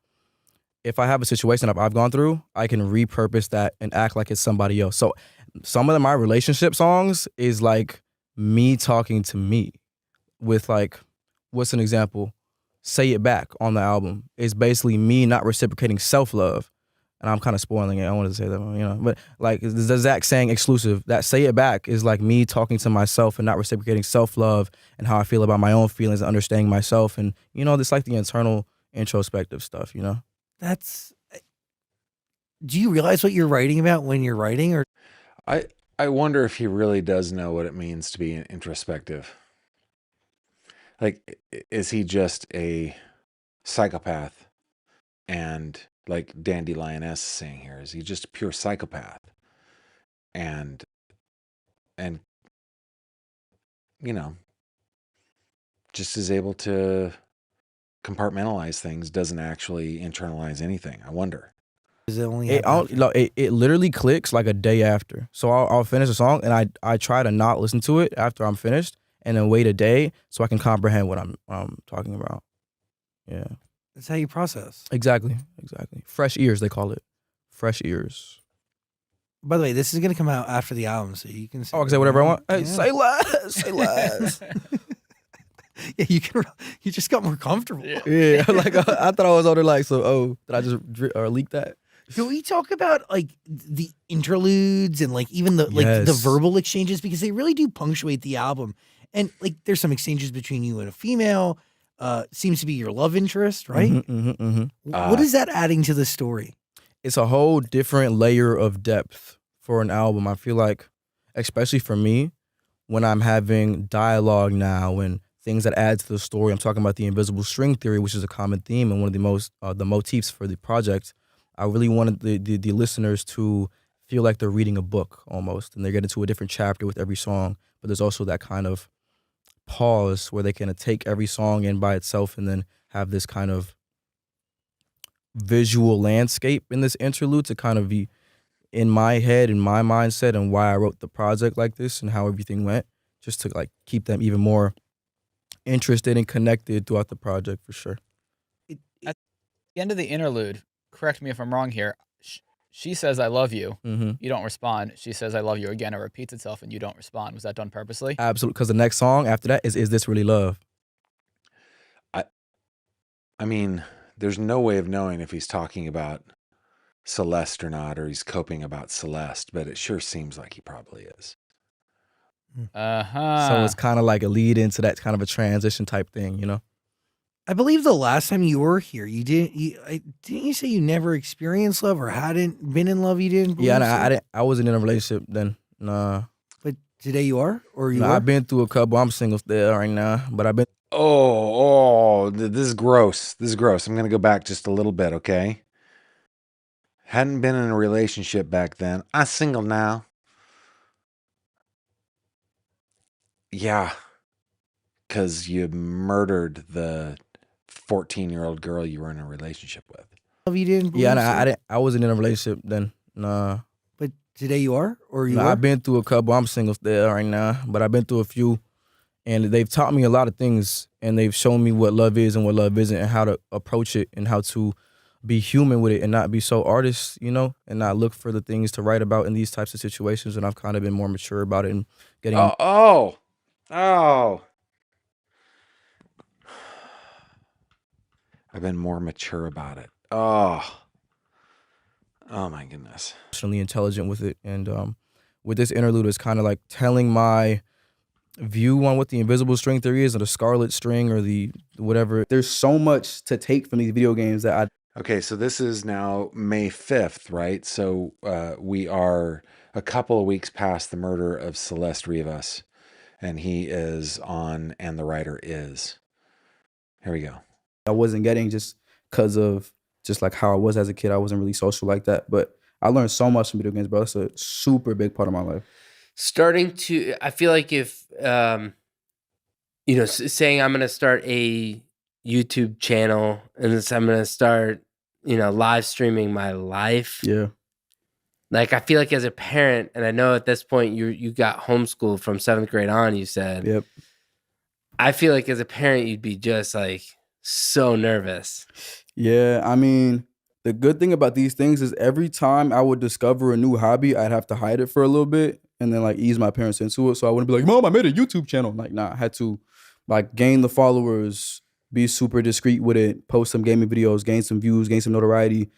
Speaker 3: if I have a situation I've gone through, I can repurpose that and act like it's somebody else. So some of my relationship songs is like me talking to me with, like, what's an example? Say It Back on the album is basically me not reciprocating self-love. And I'm kind of spoiling it. I wanted to say that, but like the Zach saying exclusive, that Say It Back is like me talking to myself and not reciprocating self-love and how I feel about my own feelings and understanding myself. And, it's like the internal introspective stuff,
Speaker 2: That's. Do you realize what you're writing about when you're writing, or
Speaker 1: I wonder if he really does know what it means to be introspective. Like, is he just a psychopath? And like Dandelion S is saying here, is he just a pure psychopath? And just is able to compartmentalize things, doesn't actually internalize anything. I wonder.
Speaker 2: does it only?
Speaker 3: It literally clicks like a day after. So I'll finish a song and I try to not listen to it after I'm finished, and then wait a day so I can comprehend what I'm talking about. Yeah.
Speaker 2: That's how you process.
Speaker 3: Exactly. Fresh ears, they call it. Fresh ears.
Speaker 2: By the way, this is gonna come out after the album, so you can say.
Speaker 3: Oh, I can say whatever I want. Hey,
Speaker 2: Yeah.
Speaker 3: say less. Say less.
Speaker 2: Yeah, you can. You just got more comfortable.
Speaker 3: Yeah. Like I thought I was on there like, so. Oh, did I just leak that?
Speaker 2: Can we talk about like the interludes and like even the
Speaker 3: Yes.
Speaker 2: the verbal exchanges, because they really do punctuate the album, and like there's some exchanges between you and a female. Seems to be your love interest, right? What is that adding to the story?
Speaker 3: It's a whole different layer of depth for an album. I feel like, especially for me, when I'm having dialogue now and things that add to the story, I'm talking about the invisible string theory, which is a common theme and one of the most the motifs for the project. I really wanted the listeners to feel like they're reading a book almost, and they get into a different chapter with every song. But there's also that kind of pause where they can take every song in by itself and then have this kind of visual landscape in this interlude to kind of be in my head, in my mindset, and why I wrote the project like this and how everything went, just to like keep them even more interested and connected throughout the project for sure.
Speaker 4: At the end of the interlude, correct me if I'm wrong here, she says, I love you.
Speaker 3: Mm-hmm.
Speaker 4: You don't respond. She says, I love you again. It repeats itself and you don't respond. Was that done purposely?
Speaker 3: Absolutely, because the next song after that is This Really Love?
Speaker 1: I mean, there's no way of knowing if he's talking about Celeste or not, or he's coping about Celeste, but it sure seems like he probably is.
Speaker 4: Uh-huh.
Speaker 3: So it's kind of like a lead into that kind of a transition type thing,
Speaker 2: I believe the last time you were here, you didn't. Didn't you say you never experienced love or hadn't been in love? You didn't.
Speaker 3: Yeah, and
Speaker 2: believe so?
Speaker 3: I didn't. I wasn't in a relationship then. Nah.
Speaker 2: But today you are, or you
Speaker 3: Nah,
Speaker 2: are?
Speaker 3: I've been through a couple. I'm single still right now, but I've been.
Speaker 1: This is gross. This is gross. I'm going to go back just a little bit, okay? Hadn't been in a relationship back then. I'm single now. Yeah. Because you murdered the 14-year-old girl you were in a relationship with.
Speaker 2: Love you didn't.
Speaker 3: Yeah, and
Speaker 2: believe so?
Speaker 3: I didn't. I wasn't in a relationship then. Nah.
Speaker 2: But today you are, or you
Speaker 3: Nah,
Speaker 2: are?
Speaker 3: I've been through a couple. I'm single still right now, but I've been through a few, and they've taught me a lot of things, and they've shown me what love is and what love isn't, and how to approach it, and how to be human with it, and not be so artist, and not look for the things to write about in these types of situations. And I've kind of been more mature about it and getting.
Speaker 1: Oh. I've been more mature about it. Oh my goodness.
Speaker 3: Emotionally intelligent with it, and with this interlude, it's kind of like telling my view on what the invisible string theory is, or the scarlet string, or the whatever. There's so much to take from these video games that
Speaker 1: Okay, so this is now May 5th, right? So we are a couple of weeks past the murder of Celeste Rivas, and he is on, and the writer is. Here we go.
Speaker 3: I wasn't getting, just because of just like how I was as a kid. I wasn't really social like that, but I learned so much from video games, bro. It's a super big part of my life.
Speaker 5: I feel like if, saying I'm going to start a YouTube channel and I'm going to start, live streaming my life.
Speaker 3: Yeah.
Speaker 5: Like, I feel like as a parent, and I know at this point you got homeschooled from 7th grade on, you said.
Speaker 3: Yep.
Speaker 5: I feel like as a parent, you'd be just like so nervous.
Speaker 3: Yeah, I mean, the good thing about these things is every time I would discover a new hobby, I'd have to hide it for a little bit and then like ease my parents into it. So I wouldn't be like, Mom, I made a YouTube channel. Like, nah, I had to like gain the followers, be super discreet with it, post some gaming videos, gain some views, gain some notoriety,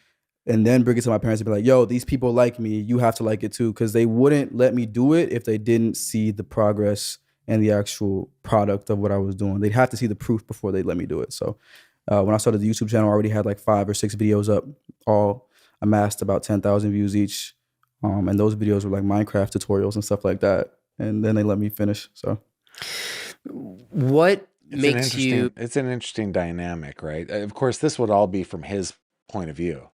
Speaker 3: and then bring it to my parents and be like, yo, these people like me, you have to like it too. Because they wouldn't let me do it if they didn't see the progress and the actual product of what I was doing. They'd have to see the proof before they'd let me do it. So when I started the YouTube channel, I already had like 5 or 6 videos up, all amassed about 10,000 views each. And those videos were like Minecraft tutorials and stuff like that. And then they let me finish. So
Speaker 5: what makes you?
Speaker 1: It's an interesting dynamic, right? Of course, this would all be from his point of view,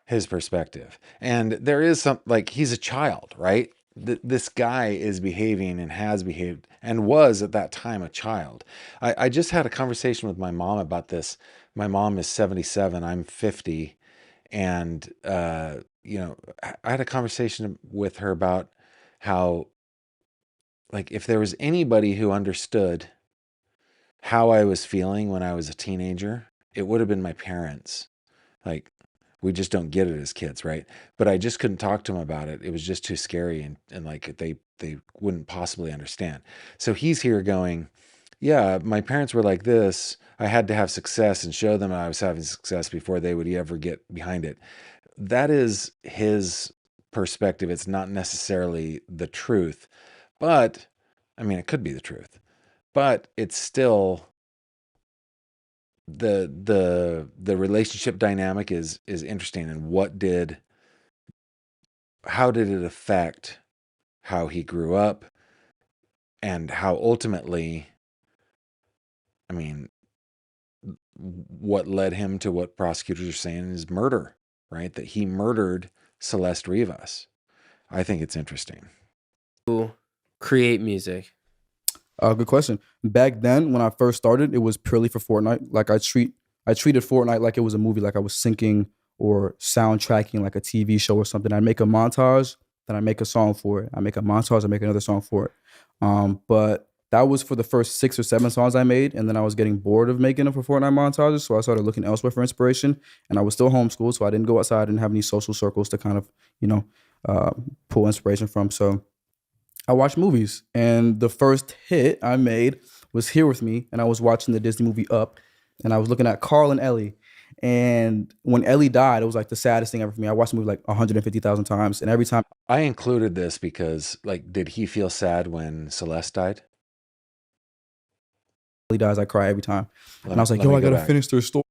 Speaker 1: his perspective. And there is some, like, he's a child, right? This guy is behaving and has behaved and was at that time a child. I just had a conversation with my mom about this. My mom is 77, I'm 50. And, you know, I had a conversation with her about how, like, if there was anybody who understood how I was feeling when I was a teenager, it would have been my parents. Like, we just don't get it as kids, right? But I just couldn't talk to them about it. It was just too scary, and like they wouldn't possibly understand. So he's here going, yeah, my parents were like this. I had to have success and show them I was having success before they would ever get behind it. That is his perspective. It's not necessarily the truth, but I mean, it could be the truth, but it's still the relationship dynamic is interesting. And how did it affect how he grew up, and how ultimately, I mean, what led him to what prosecutors are saying is murder, right? That he murdered Celeste Rivas. I think it's interesting.
Speaker 5: Create music?
Speaker 3: good question. Back then, when I first started, it was purely for Fortnite. Like I treated Fortnite like it was a movie, like I was syncing or soundtracking like a TV show or something. I make a montage, then I make a song for it. I make a montage, I make another song for it. But that was for the first 6 or 7 songs I made, and then I was getting bored of making them for Fortnite montages, so I started looking elsewhere for inspiration. And I was still homeschooled, so I didn't go outside, I didn't have any social circles to kind of, pull inspiration from. So I watched movies, and the first hit I made was Here With Me, and I was watching the Disney movie Up, and I was looking at Carl and Ellie. And when Ellie died, it was like the saddest thing ever for me. I watched the movie like 150,000 times, and every time
Speaker 1: I included this because, like, did he feel sad when Celeste died?
Speaker 3: Ellie dies, I cry every time. And I was like,
Speaker 1: Let me
Speaker 3: yo, I
Speaker 1: go
Speaker 3: gotta
Speaker 1: back.
Speaker 3: finish their story.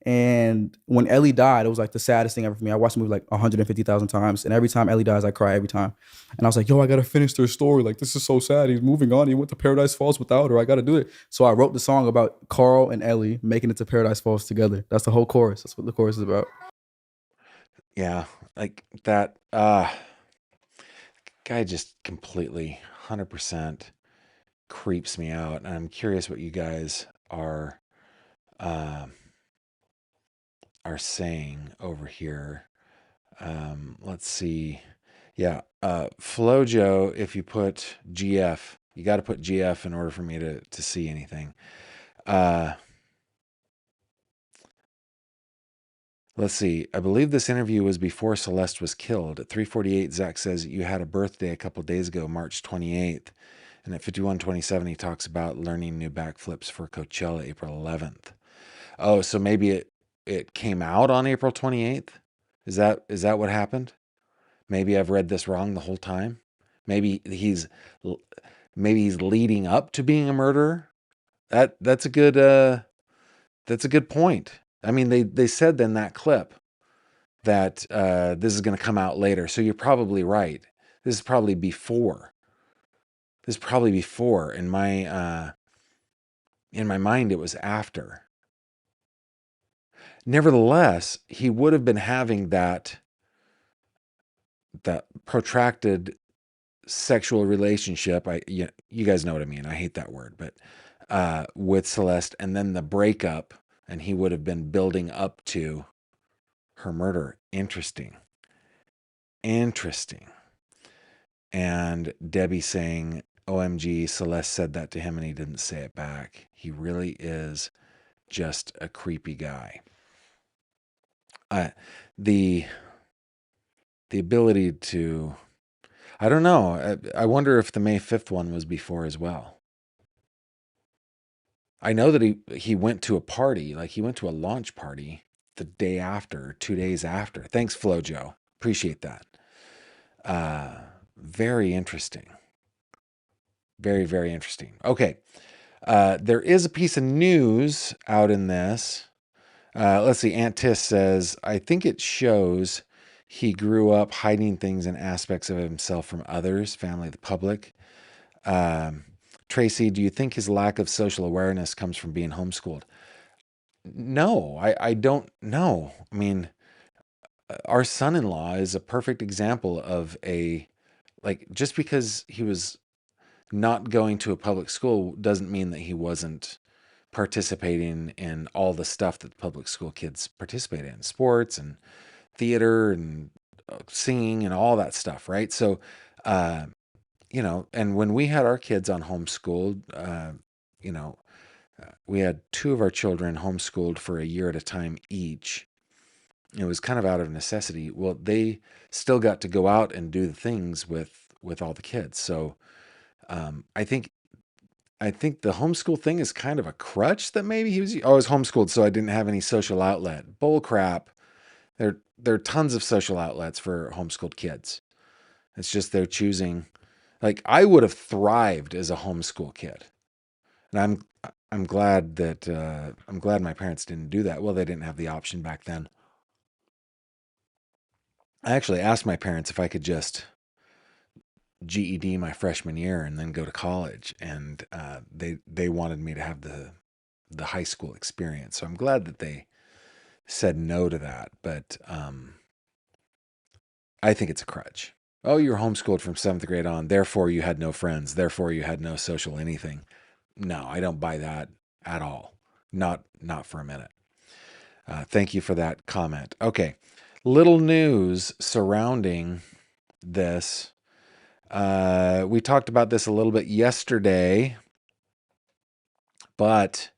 Speaker 3: And when Ellie died, it was like the saddest thing ever for me. I watched the movie like 150,000 times, and every time Ellie dies, I cry every time. And I was like, yo, I gotta finish their story. Like, this is so sad. He's moving on. He went to Paradise Falls without her. I gotta do it. So I wrote the song about Carl and Ellie making it to Paradise Falls together. That's the whole chorus. That's what the chorus is about.
Speaker 1: Yeah, like that guy just completely 100% creeps me out. And I'm curious what you guys are saying over here. Let's see. Yeah, Flojo, if you put GF, you got to put GF in order for me to see anything. Let's see. I believe this interview was before Celeste was killed. At 3:48, Zach says you had a birthday a couple days ago, March 28th. And at 51:27, he talks about learning new backflips for Coachella, April 11th. Oh, so maybe it came out on April 28th? Is that what happened? Maybe I've read this wrong the whole time. Maybe he's leading up to being a murderer. That's a good point. I mean, they said in that clip that this is going to come out later. So you're probably right. This is probably before. In my mind, it was after. Nevertheless, he would have been having that protracted sexual relationship. You guys know what I mean. I hate that word, but with Celeste, and then the breakup, and he would have been building up to her murder. Interesting. And Debbie saying, OMG, Celeste said that to him and he didn't say it back. He really is just a creepy guy. The ability to, I don't know. I wonder if the May 5th one was before as well. I know that he went to a party, like he went to a launch party the day after, 2 days after. Thanks, FloJo. Appreciate that. Very interesting. Very, very interesting. Okay. There is a piece of news out in this. Let's see. Aunt Tiss says, I think it shows he grew up hiding things and aspects of himself from others, family, the public. Tracy, do you think his lack of social awareness comes from being homeschooled? No, I don't know. I mean, our son-in-law is a perfect example of just because he was not going to a public school doesn't mean that he wasn't participating in all the stuff that the public school kids participate in, sports and theater and singing and all that stuff, right? So, and when we had our kids on homeschooled, we had 2 of our children homeschooled for a year at a time each. It was kind of out of necessity. Well, they still got to go out and do the things with all the kids. So I think the homeschool thing is kind of a crutch that maybe I was homeschooled, so I didn't have any social outlet. Bull crap. There are tons of social outlets for homeschooled kids. It's just they're choosing. Like, I would have thrived as a homeschool kid, and I'm glad my parents didn't do that. Well, they didn't have the option back then. I actually asked my parents if I could just GED my freshman year and then go to college, and they wanted me to have the high school experience. So I'm glad that they said no to that. But I think it's a crutch. Oh, you're homeschooled from 7th grade on, therefore you had no friends, therefore you had no social anything. No, I don't buy that at all. Not for a minute. Thank you for that comment. Okay, little news surrounding this. We talked about this a little bit yesterday, but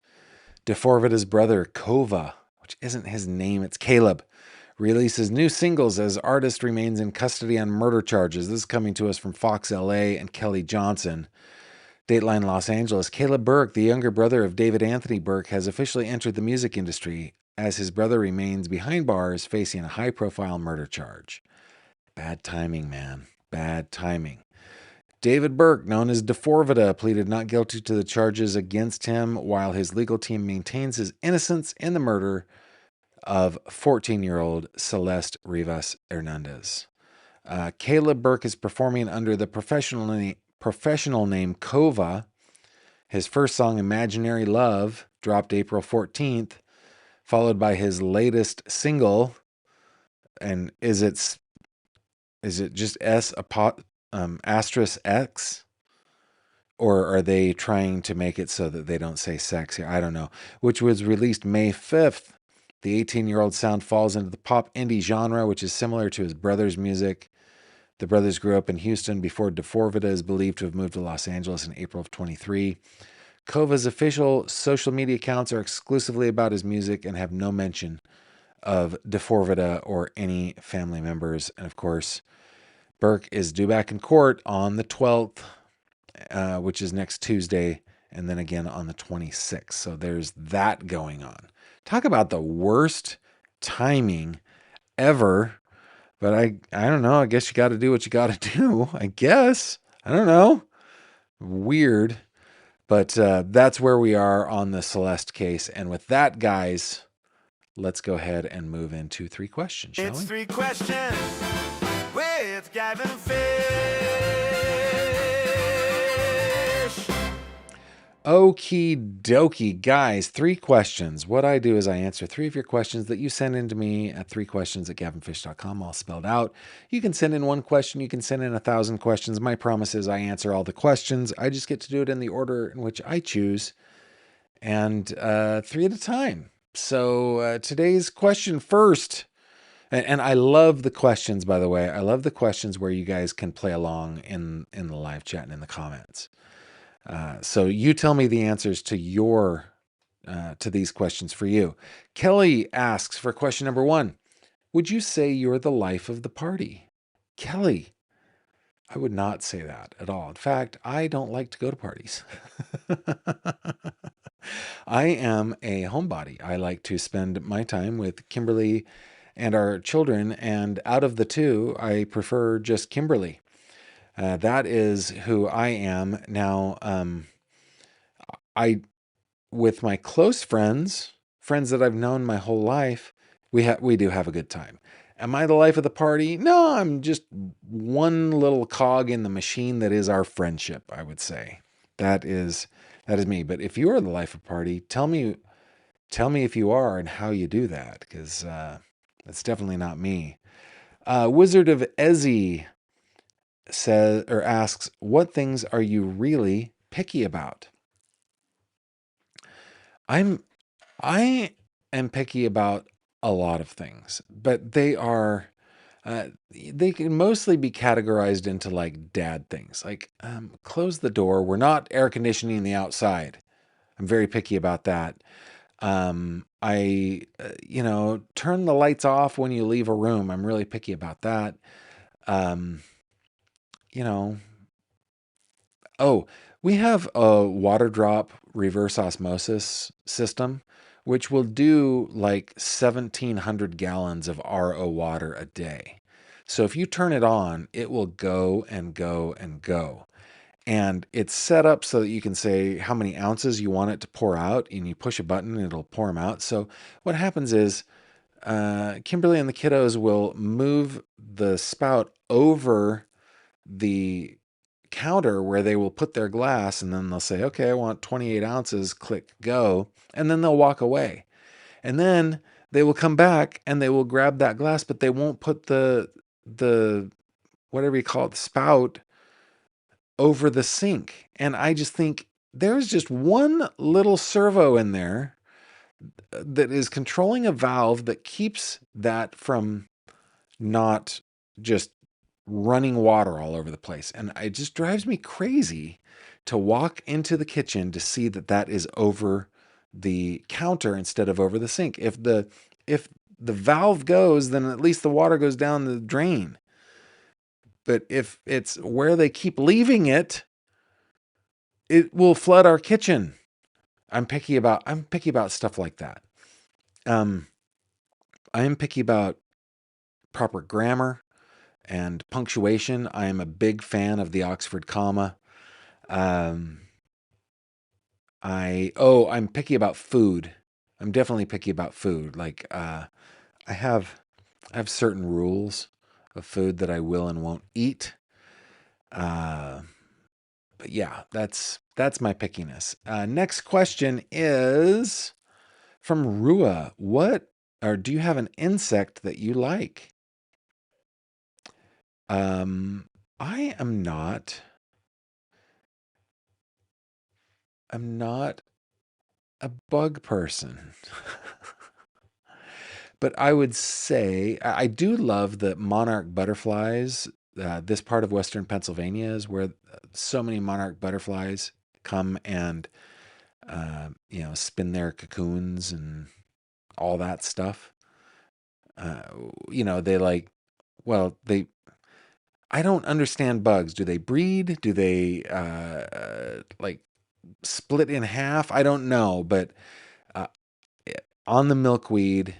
Speaker 1: D4vd's brother Kova, which isn't his name, it's Caleb, releases new singles as artist remains in custody on murder charges. This is coming to us from Fox LA and Kelly Johnson. Dateline Los Angeles. Caleb Burke, the younger brother of David Anthony Burke, has officially entered the music industry as his brother remains behind bars facing a high-profile murder charge. Bad timing, man. Bad timing. David Burke, known as D4vd, pleaded not guilty to the charges against him while his legal team maintains his innocence in the murder of 14-year-old Celeste Rivas Hernandez. Caleb Burke is performing under the professional name Kova. His first song, Imaginary Love, dropped April 14th, followed by his latest single. And is it just asterisk X? Or are they trying to make it so that they don't say sex here? I don't know. Which was released May 5th. The 18-year-old sound falls into the pop indie genre, which is similar to his brother's music. The brothers grew up in Houston before D4vd is believed to have moved to Los Angeles in April of 23. Kova's official social media accounts are exclusively about his music and have no mention of D4vd or any family members. And of course, Burke is due back in court on the 12th, which is next Tuesday, and then again on the 26th. So there's that going on. Talk about the worst timing ever. But I don't know. I guess you got to do what you got to do. I guess. I don't know. Weird. But that's where we are on the Celeste case. And with that, guys, let's go ahead and move into 3 questions, shall we?
Speaker 6: It's 3 questions with Gavin Fish.
Speaker 1: Okie dokie, guys, 3 questions. What I do is I answer 3 of your questions that you send in to me at 3questions@gavinfish.com, all spelled out. You can send in 1 question. You can send in 1,000 questions. My promise is I answer all the questions. I just get to do it in the order in which I choose, and 3 at a time. So today's question first, and I love the questions, by the way. I love the questions where you guys can play along in the live chat and in the comments. So you tell me the answers to to these questions for you. Kelly asks for question number 1. Would you say you're the life of the party? Kelly, I would not say that at all. In fact, I don't like to go to parties. I am a homebody. I like to spend my time with Kimberly and our children, and out of the two, I prefer just Kimberly. That is who I am now. I with my close friends, friends that I've known my whole life, we do have a good time. Am I the life of the party? No, I'm just one little cog in the machine that is our friendship, I would say. That is me. But if you are the life of the party, tell me if you are and how you do that, because that's definitely not me. Wizard of Ezzy says or asks, what things are you really picky about? I am picky about a lot of things, but they can mostly be categorized into like dad things, like close the door. We're not air conditioning the outside. I'm very picky about that. Turn the lights off when you leave a room. I'm really picky about that. Oh, we have a water drop reverse osmosis system, which will do like 1,700 gallons of RO water a day. So if you turn it on, it will go and go and go. And it's set up so that you can say how many ounces you want it to pour out, and you push a button and it'll pour them out. So what happens is Kimberly and the kiddos will move the spout over the counter where they will put their glass, and then they'll say, okay, I want 28 ounces, click go, and then they'll walk away. And then they will come back and they will grab that glass, but they won't put the whatever you call it, the spout, over the sink. And I just think there's just one little servo in there that is controlling a valve that keeps that from not just running water all over the place. And it just drives me crazy to walk into the kitchen to see that is over the counter instead of over the sink. If the valve goes, then at least the water goes down the drain. But if it's where they keep leaving it, it will flood our kitchen. I'm picky about stuff like that. I am picky about proper grammar and punctuation. I am a big fan of the Oxford comma. I'm picky about food. I'm definitely picky about food. Like I have certain rules of food that I will and won't eat. But yeah, that's my pickiness. Next question is from Rua. Do you have an insect that you like? I am not. I'm not a bug person. But I would say I do love the monarch butterflies. This part of Western Pennsylvania is where so many monarch butterflies come and spin their cocoons and all that stuff. I don't understand bugs. Do they breed? Do they like split in half? I don't know, but on the milkweed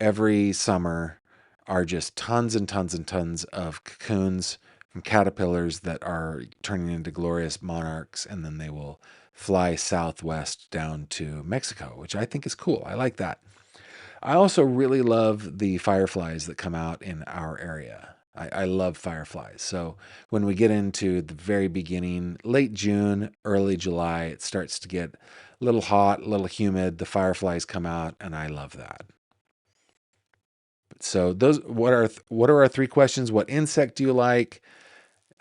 Speaker 1: every summer are just tons and tons and tons of cocoons from caterpillars that are turning into glorious monarchs, and then they will fly southwest down to Mexico, which I think is cool. I like that. I also really love the fireflies that come out in our area. I love fireflies. So when we get into the very beginning, late June, early July, it starts to get a little hot, a little humid. The fireflies come out, and I love that. So what are our three questions? What insect do you like?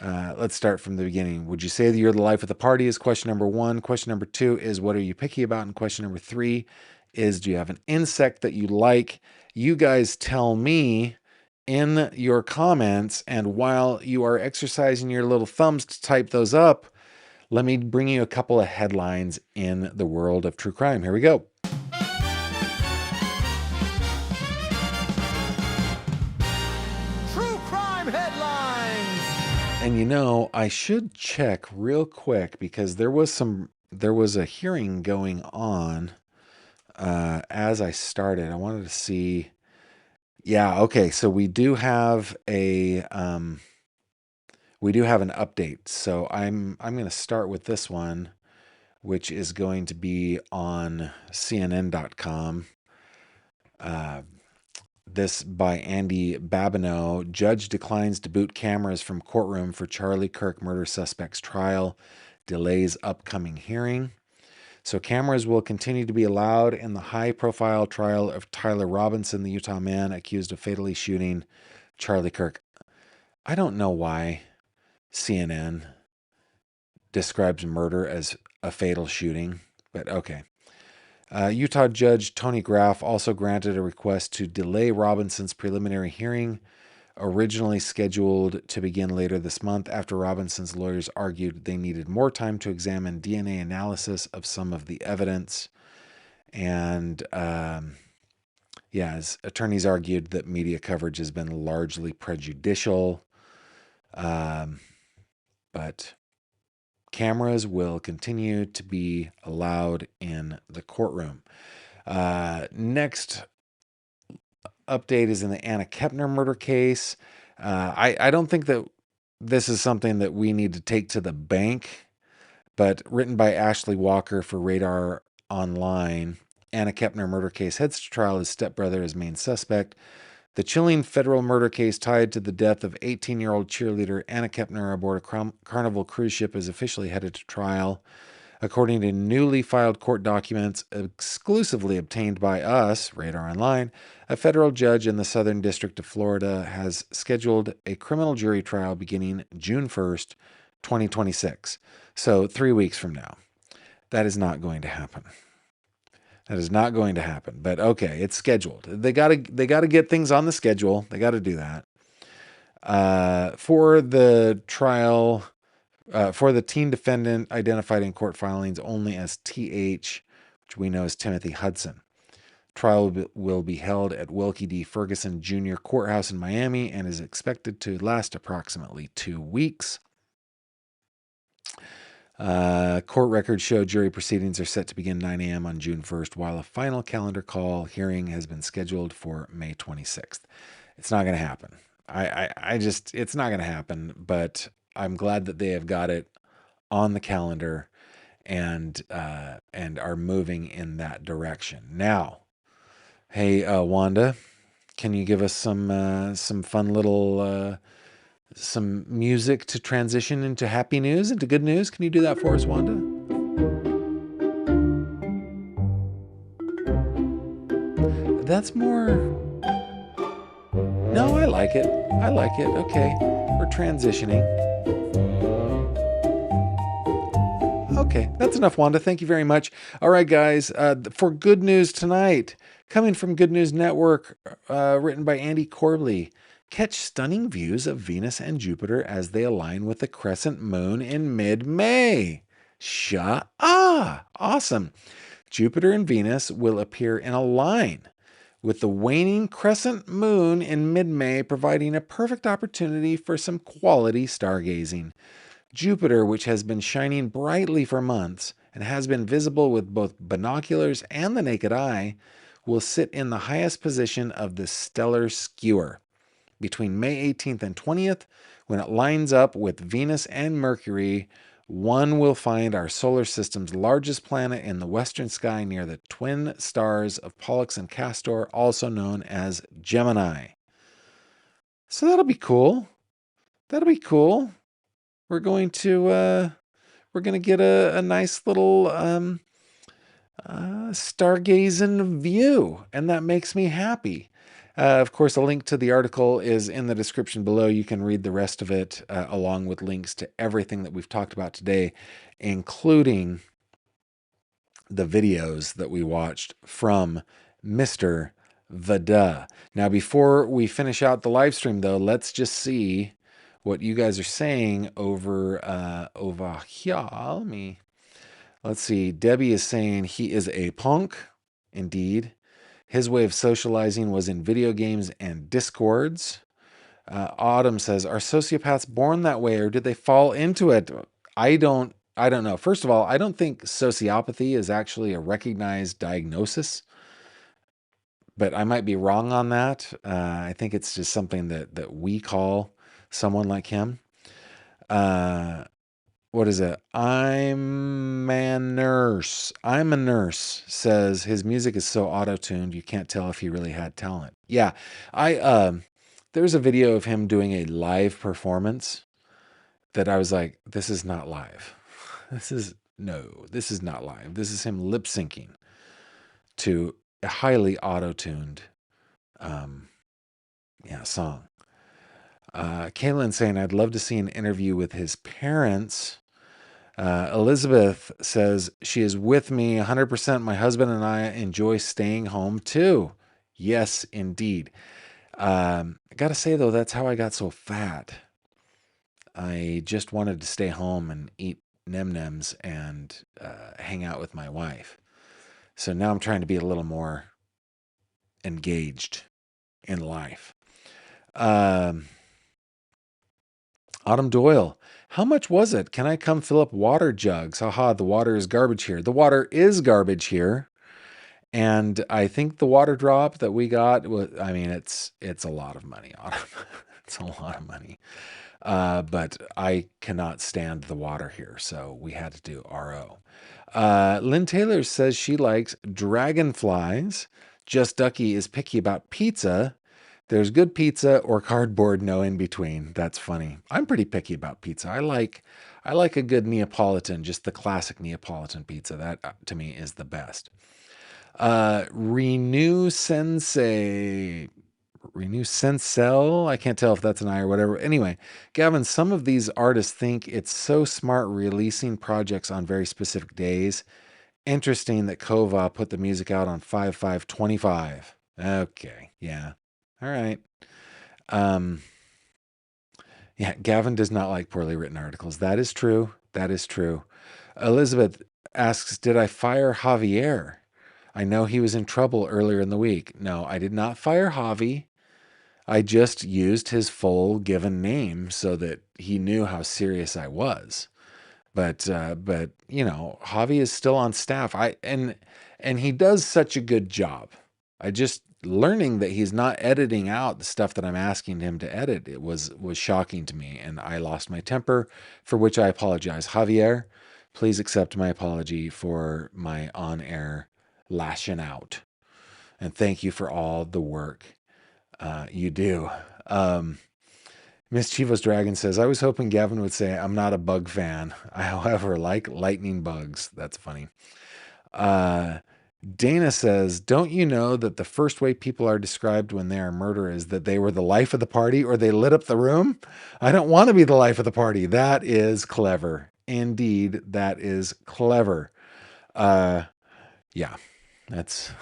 Speaker 1: Let's start from the beginning. Would you say that you're the life of the party is question number 1. Question number 2 is what are you picky about? And question number 3 is do you have an insect that you like? You guys tell me in your comments, and while you are exercising your little thumbs to type those up, let me bring you a couple of headlines in the world of true crime. Here we go.
Speaker 6: True crime headlines.
Speaker 1: And I should check real quick because there was some there was a hearing going on as I started. I wanted to see. Yeah, okay. So we do have an update. So I'm going to start with this one, which is going to be on CNN.com. This by Andy Babineau. Judge declines to boot cameras from courtroom for Charlie Kirk murder suspect's trial. Delays upcoming hearing. So cameras will continue to be allowed in the high-profile trial of Tyler Robinson, the Utah man accused of fatally shooting Charlie Kirk. I don't know why CNN describes murder as a fatal shooting, but okay. Utah Judge Tony Graff also granted a request to delay Robinson's preliminary hearing, originally scheduled to begin later this month after Robinson's lawyers argued they needed more time to examine DNA analysis of some of the evidence. And as attorneys argued that media coverage has been largely prejudicial. But cameras will continue to be allowed in the courtroom. Next update is in the Anna Kepner murder case. I don't think that this is something that we need to take to the bank, but written by Ashley Walker for Radar Online, Anna Kepner murder case heads to trial as stepbrother as main suspect. The chilling federal murder case tied to the death of 18-year-old cheerleader Anna Kepner aboard a Carnival cruise ship is officially headed to trial. According to newly filed court documents exclusively obtained by us, Radar Online, a federal judge in the Southern District of Florida has scheduled a criminal jury trial beginning June 1st, 2026. So 3 weeks from now. That is not going to happen. That is not going to happen. But okay, it's scheduled. They gotta get things on the schedule. They got to do that. For the trial, for the teen defendant identified in court filings only as TH, which we know as Timothy Hudson. Trial will be held at Wilkie D. Ferguson Jr. Courthouse in Miami and is expected to last approximately 2 weeks. Court records show jury proceedings are set to begin 9 a.m. on June 1st, while a final calendar call hearing has been scheduled for May 26th. It's not going to happen. It's not going to happen, but I'm glad that they have got it on the calendar and are moving in that direction. Now, hey, Wanda, can you give us some fun little some music to transition into happy news, into good news? Can you do that for us, Wanda? That's more... No, I like it. I like it. Okay, we're transitioning. Okay, that's enough, Wanda. Thank you very much. All right, guys, for good news tonight, coming from Good News Network, written by Andy Corbley. Catch stunning views of Venus and Jupiter as they align with the crescent moon in mid-May. Awesome. Jupiter and Venus will appear in a line with the waning crescent moon in mid-May, providing a perfect opportunity for some quality stargazing. Jupiter, which has been shining brightly for months and has been visible with both binoculars and the naked eye, will sit in the highest position of the stellar skewer. Between May 18th and 20th, when it lines up with Venus and Mercury, one will find our solar system's largest planet in the western sky near the twin stars of Pollux and Castor, also known as Gemini. So that'll be cool. That'll be cool. We're going to get a nice little stargazing view, and that makes me happy. Of course, a link to the article is in the description below. You can read the rest of it along with links to everything that we've talked about today, including the videos that we watched from Mr. Vada. Now, before we finish out the live stream, though, let's just see what you guys are saying over here. Let's see. Debbie is saying he is a punk. Indeed. His way of socializing was in video games and discords. Autumn says, are sociopaths born that way or did they fall into it? I don't I don't know. First of all, I don't think sociopathy is actually a recognized diagnosis, but I might be wrong on that. I think it's just something that we call someone like him. What is it? I'm a nurse. I'm a nurse says his music is so auto-tuned you can't tell if he really had talent. Yeah, there's a video of him doing a live performance that I was like, this is not live. This is not live. This is him lip syncing to a highly auto-tuned song. Kaylin saying, I'd love to see an interview with his parents. Elizabeth says, she is with me 100%. My husband and I enjoy staying home too. Yes, indeed. I got to say, though, that's how I got so fat. I just wanted to stay home and eat Nem-Nems and hang out with my wife. So now I'm trying to be a little more engaged in life. Autumn Doyle, how much was it? Can I come fill up water jugs? Haha, the water is garbage here. The water is garbage here. And I think the water drop that we got was, I mean, it's a lot of money, Autumn. It's a lot of money. But I cannot stand the water here, so we had to do RO. Lynn Taylor says she likes dragonflies. Just Ducky is picky about pizza. There's good pizza or cardboard, no in between. That's funny. I'm pretty picky about pizza. I like a good Neapolitan, just the classic Neapolitan pizza. That to me is the best. Renew Sensei. Renew Sensel. I can't tell if that's an I or whatever. Anyway, Gavin, some of these artists think it's so smart releasing projects on very specific days. Interesting that Kova put the music out on 5/5/25. Okay, yeah. All right. Yeah, Gavin does not like poorly written articles. That is true. That is true. Elizabeth asks, did I fire Javier? I know he was in trouble earlier in the week. No, I did not fire Javi. I just used his full given name so that he knew how serious I was. But you know, Javi is still on staff. And he does such a good job. I just learning that he's not editing out the stuff that I'm asking him to edit. It was shocking to me, and I lost my temper, for which I apologize. Javier, please accept my apology for my on-air lashing out. And thank you for all the work you do. Miss Chivos Dragon says, I was hoping Gavin would say, I'm not a bug fan. I, however, like lightning bugs. That's funny. Dana says, don't you know that the first way people are described when they are murdered is that they were the life of the party or they lit up the room? I don't want to be the life of the party. That is clever. Indeed, that is clever. Yeah, that's...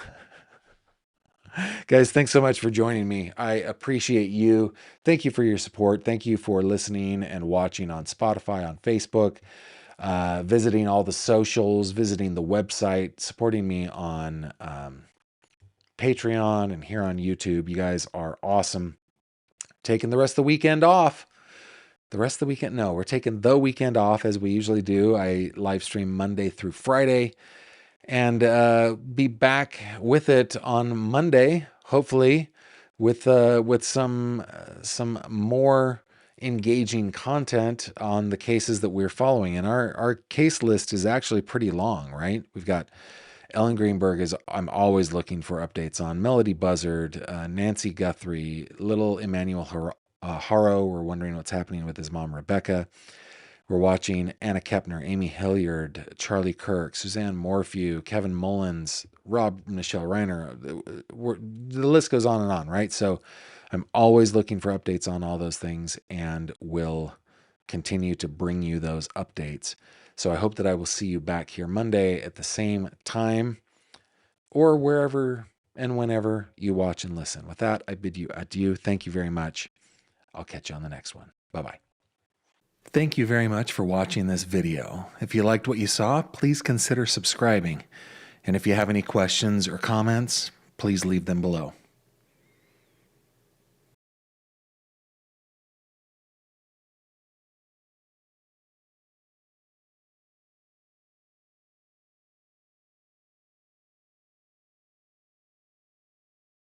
Speaker 1: Guys, thanks so much for joining me. I appreciate you. Thank you for your support. Thank you for listening and watching on Spotify, on Facebook, visiting all the socials, visiting the website, supporting me on Patreon and here on YouTube. You guys are awesome. Taking the rest of the weekend off. The rest of the weekend? No, we're taking the weekend off as we usually do. I live stream Monday through Friday. And be back with it on Monday, hopefully, with some more engaging content on the cases that we're following. And our case list is actually pretty long, right? We've got Ellen Greenberg I'm always looking for updates on. Melody Buzzard, Nancy Guthrie, little Emmanuel Haro. We're wondering what's happening with his mom, Rebecca. We're watching Anna Kepner, Amy Hilliard, Charlie Kirk, Suzanne Morphew, Kevin Mullins, Rob Michelle Reiner. The list goes on, right? So I'm always looking for updates on all those things and will continue to bring you those updates. So I hope that I will see you back here Monday at the same time or wherever and whenever you watch and listen. With that, I bid you adieu. Thank you very much. I'll catch you on the next one. Bye-bye. Thank you very much for watching this video. If you liked what you saw, please consider subscribing. And if you have any questions or comments, please leave them below.